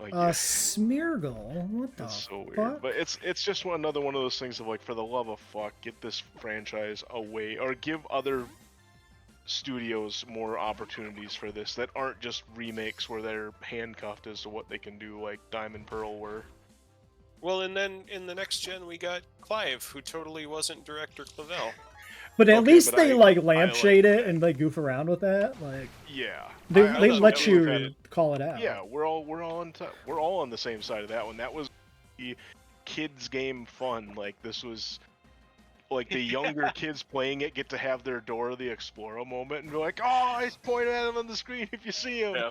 [SPEAKER 1] Smeargle? What the
[SPEAKER 5] It's so
[SPEAKER 1] fuck?
[SPEAKER 5] weird. But it's just another one of those things of for the love of fuck, get this franchise away, or give other studios more opportunities for this that aren't just remakes where they're handcuffed as to what they can do, like Diamond Pearl were.
[SPEAKER 2] Well, and then in the next gen we got Clive, who totally wasn't Director Clavel.
[SPEAKER 1] But at least they lampshade it and goof around with that. They let you call it out.
[SPEAKER 5] Yeah, we're all on the same side of that one. That was the kids game fun. This was the younger kids playing it get to have their Dora the Explorer moment and be like, oh, I pointed at him on the screen if you see him. Yeah.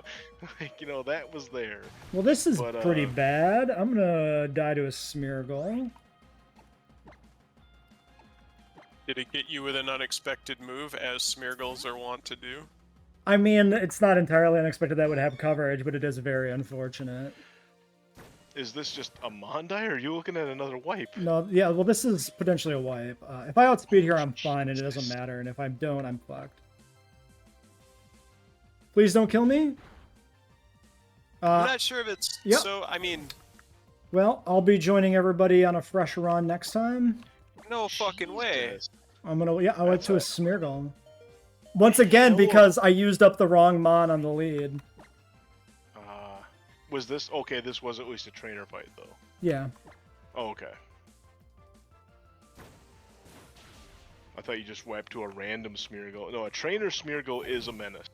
[SPEAKER 5] That was there.
[SPEAKER 1] Well, this is pretty bad. I'm gonna die to a Smeargle.
[SPEAKER 2] Did it get you with an unexpected move, as Smeargles are wont to do?
[SPEAKER 1] I mean, it's not entirely unexpected that would have coverage, but it is very unfortunate.
[SPEAKER 5] Is this just a Mondai, or are you looking at another wipe?
[SPEAKER 1] No, yeah, well, this is potentially a wipe. If I outspeed here, I'm fine, and it doesn't matter, and if I don't, I'm fucked. Please don't kill me.
[SPEAKER 2] I'm not sure if it's so, I mean...
[SPEAKER 1] Well, I'll be joining everybody on a fresh run next time.
[SPEAKER 2] No fucking way.
[SPEAKER 1] I went to a smear golem. Once again, because I used up the wrong mon on the lead.
[SPEAKER 5] Was this okay? This was at least a trainer fight, though.
[SPEAKER 1] Yeah.
[SPEAKER 5] Oh, okay. I thought you just wiped to a random Smeargle. No, a trainer Smeargle is a menace.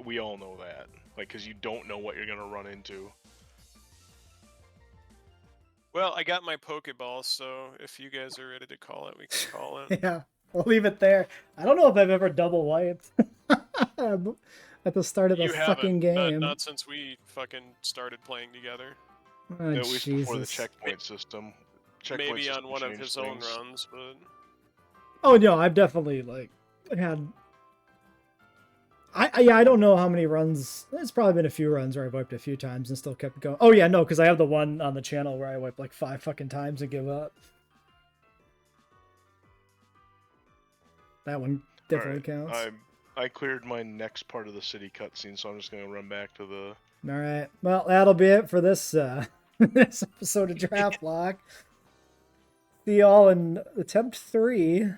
[SPEAKER 5] We all know that. Like, because you don't know what you're gonna run into.
[SPEAKER 2] Well, I got my Pokeball, so if you guys are ready to call it, we can call it.
[SPEAKER 1] Yeah, we'll leave it there. I don't know if I've ever double wiped at the start of the
[SPEAKER 2] You
[SPEAKER 1] fucking
[SPEAKER 2] haven't.
[SPEAKER 1] game.
[SPEAKER 2] Not since we fucking started playing together.
[SPEAKER 1] Oh,
[SPEAKER 5] At least before the
[SPEAKER 1] Jesus.
[SPEAKER 5] checkpoint system.
[SPEAKER 2] Maybe
[SPEAKER 5] System
[SPEAKER 2] on one of
[SPEAKER 5] changed
[SPEAKER 2] his
[SPEAKER 5] things.
[SPEAKER 2] own runs, but
[SPEAKER 1] Oh no, I've definitely like had. I don't know how many runs. It's probably been a few runs where I wiped a few times and still kept going. Oh yeah, no, because I have the one on the channel where I wiped like 5 fucking times and give up. That one definitely counts.
[SPEAKER 5] I cleared my next part of the city cutscene, so I'm just gonna run back to the.
[SPEAKER 1] All right. Well, that'll be it for this this episode of Draftlocke. See y'all in attempt 3.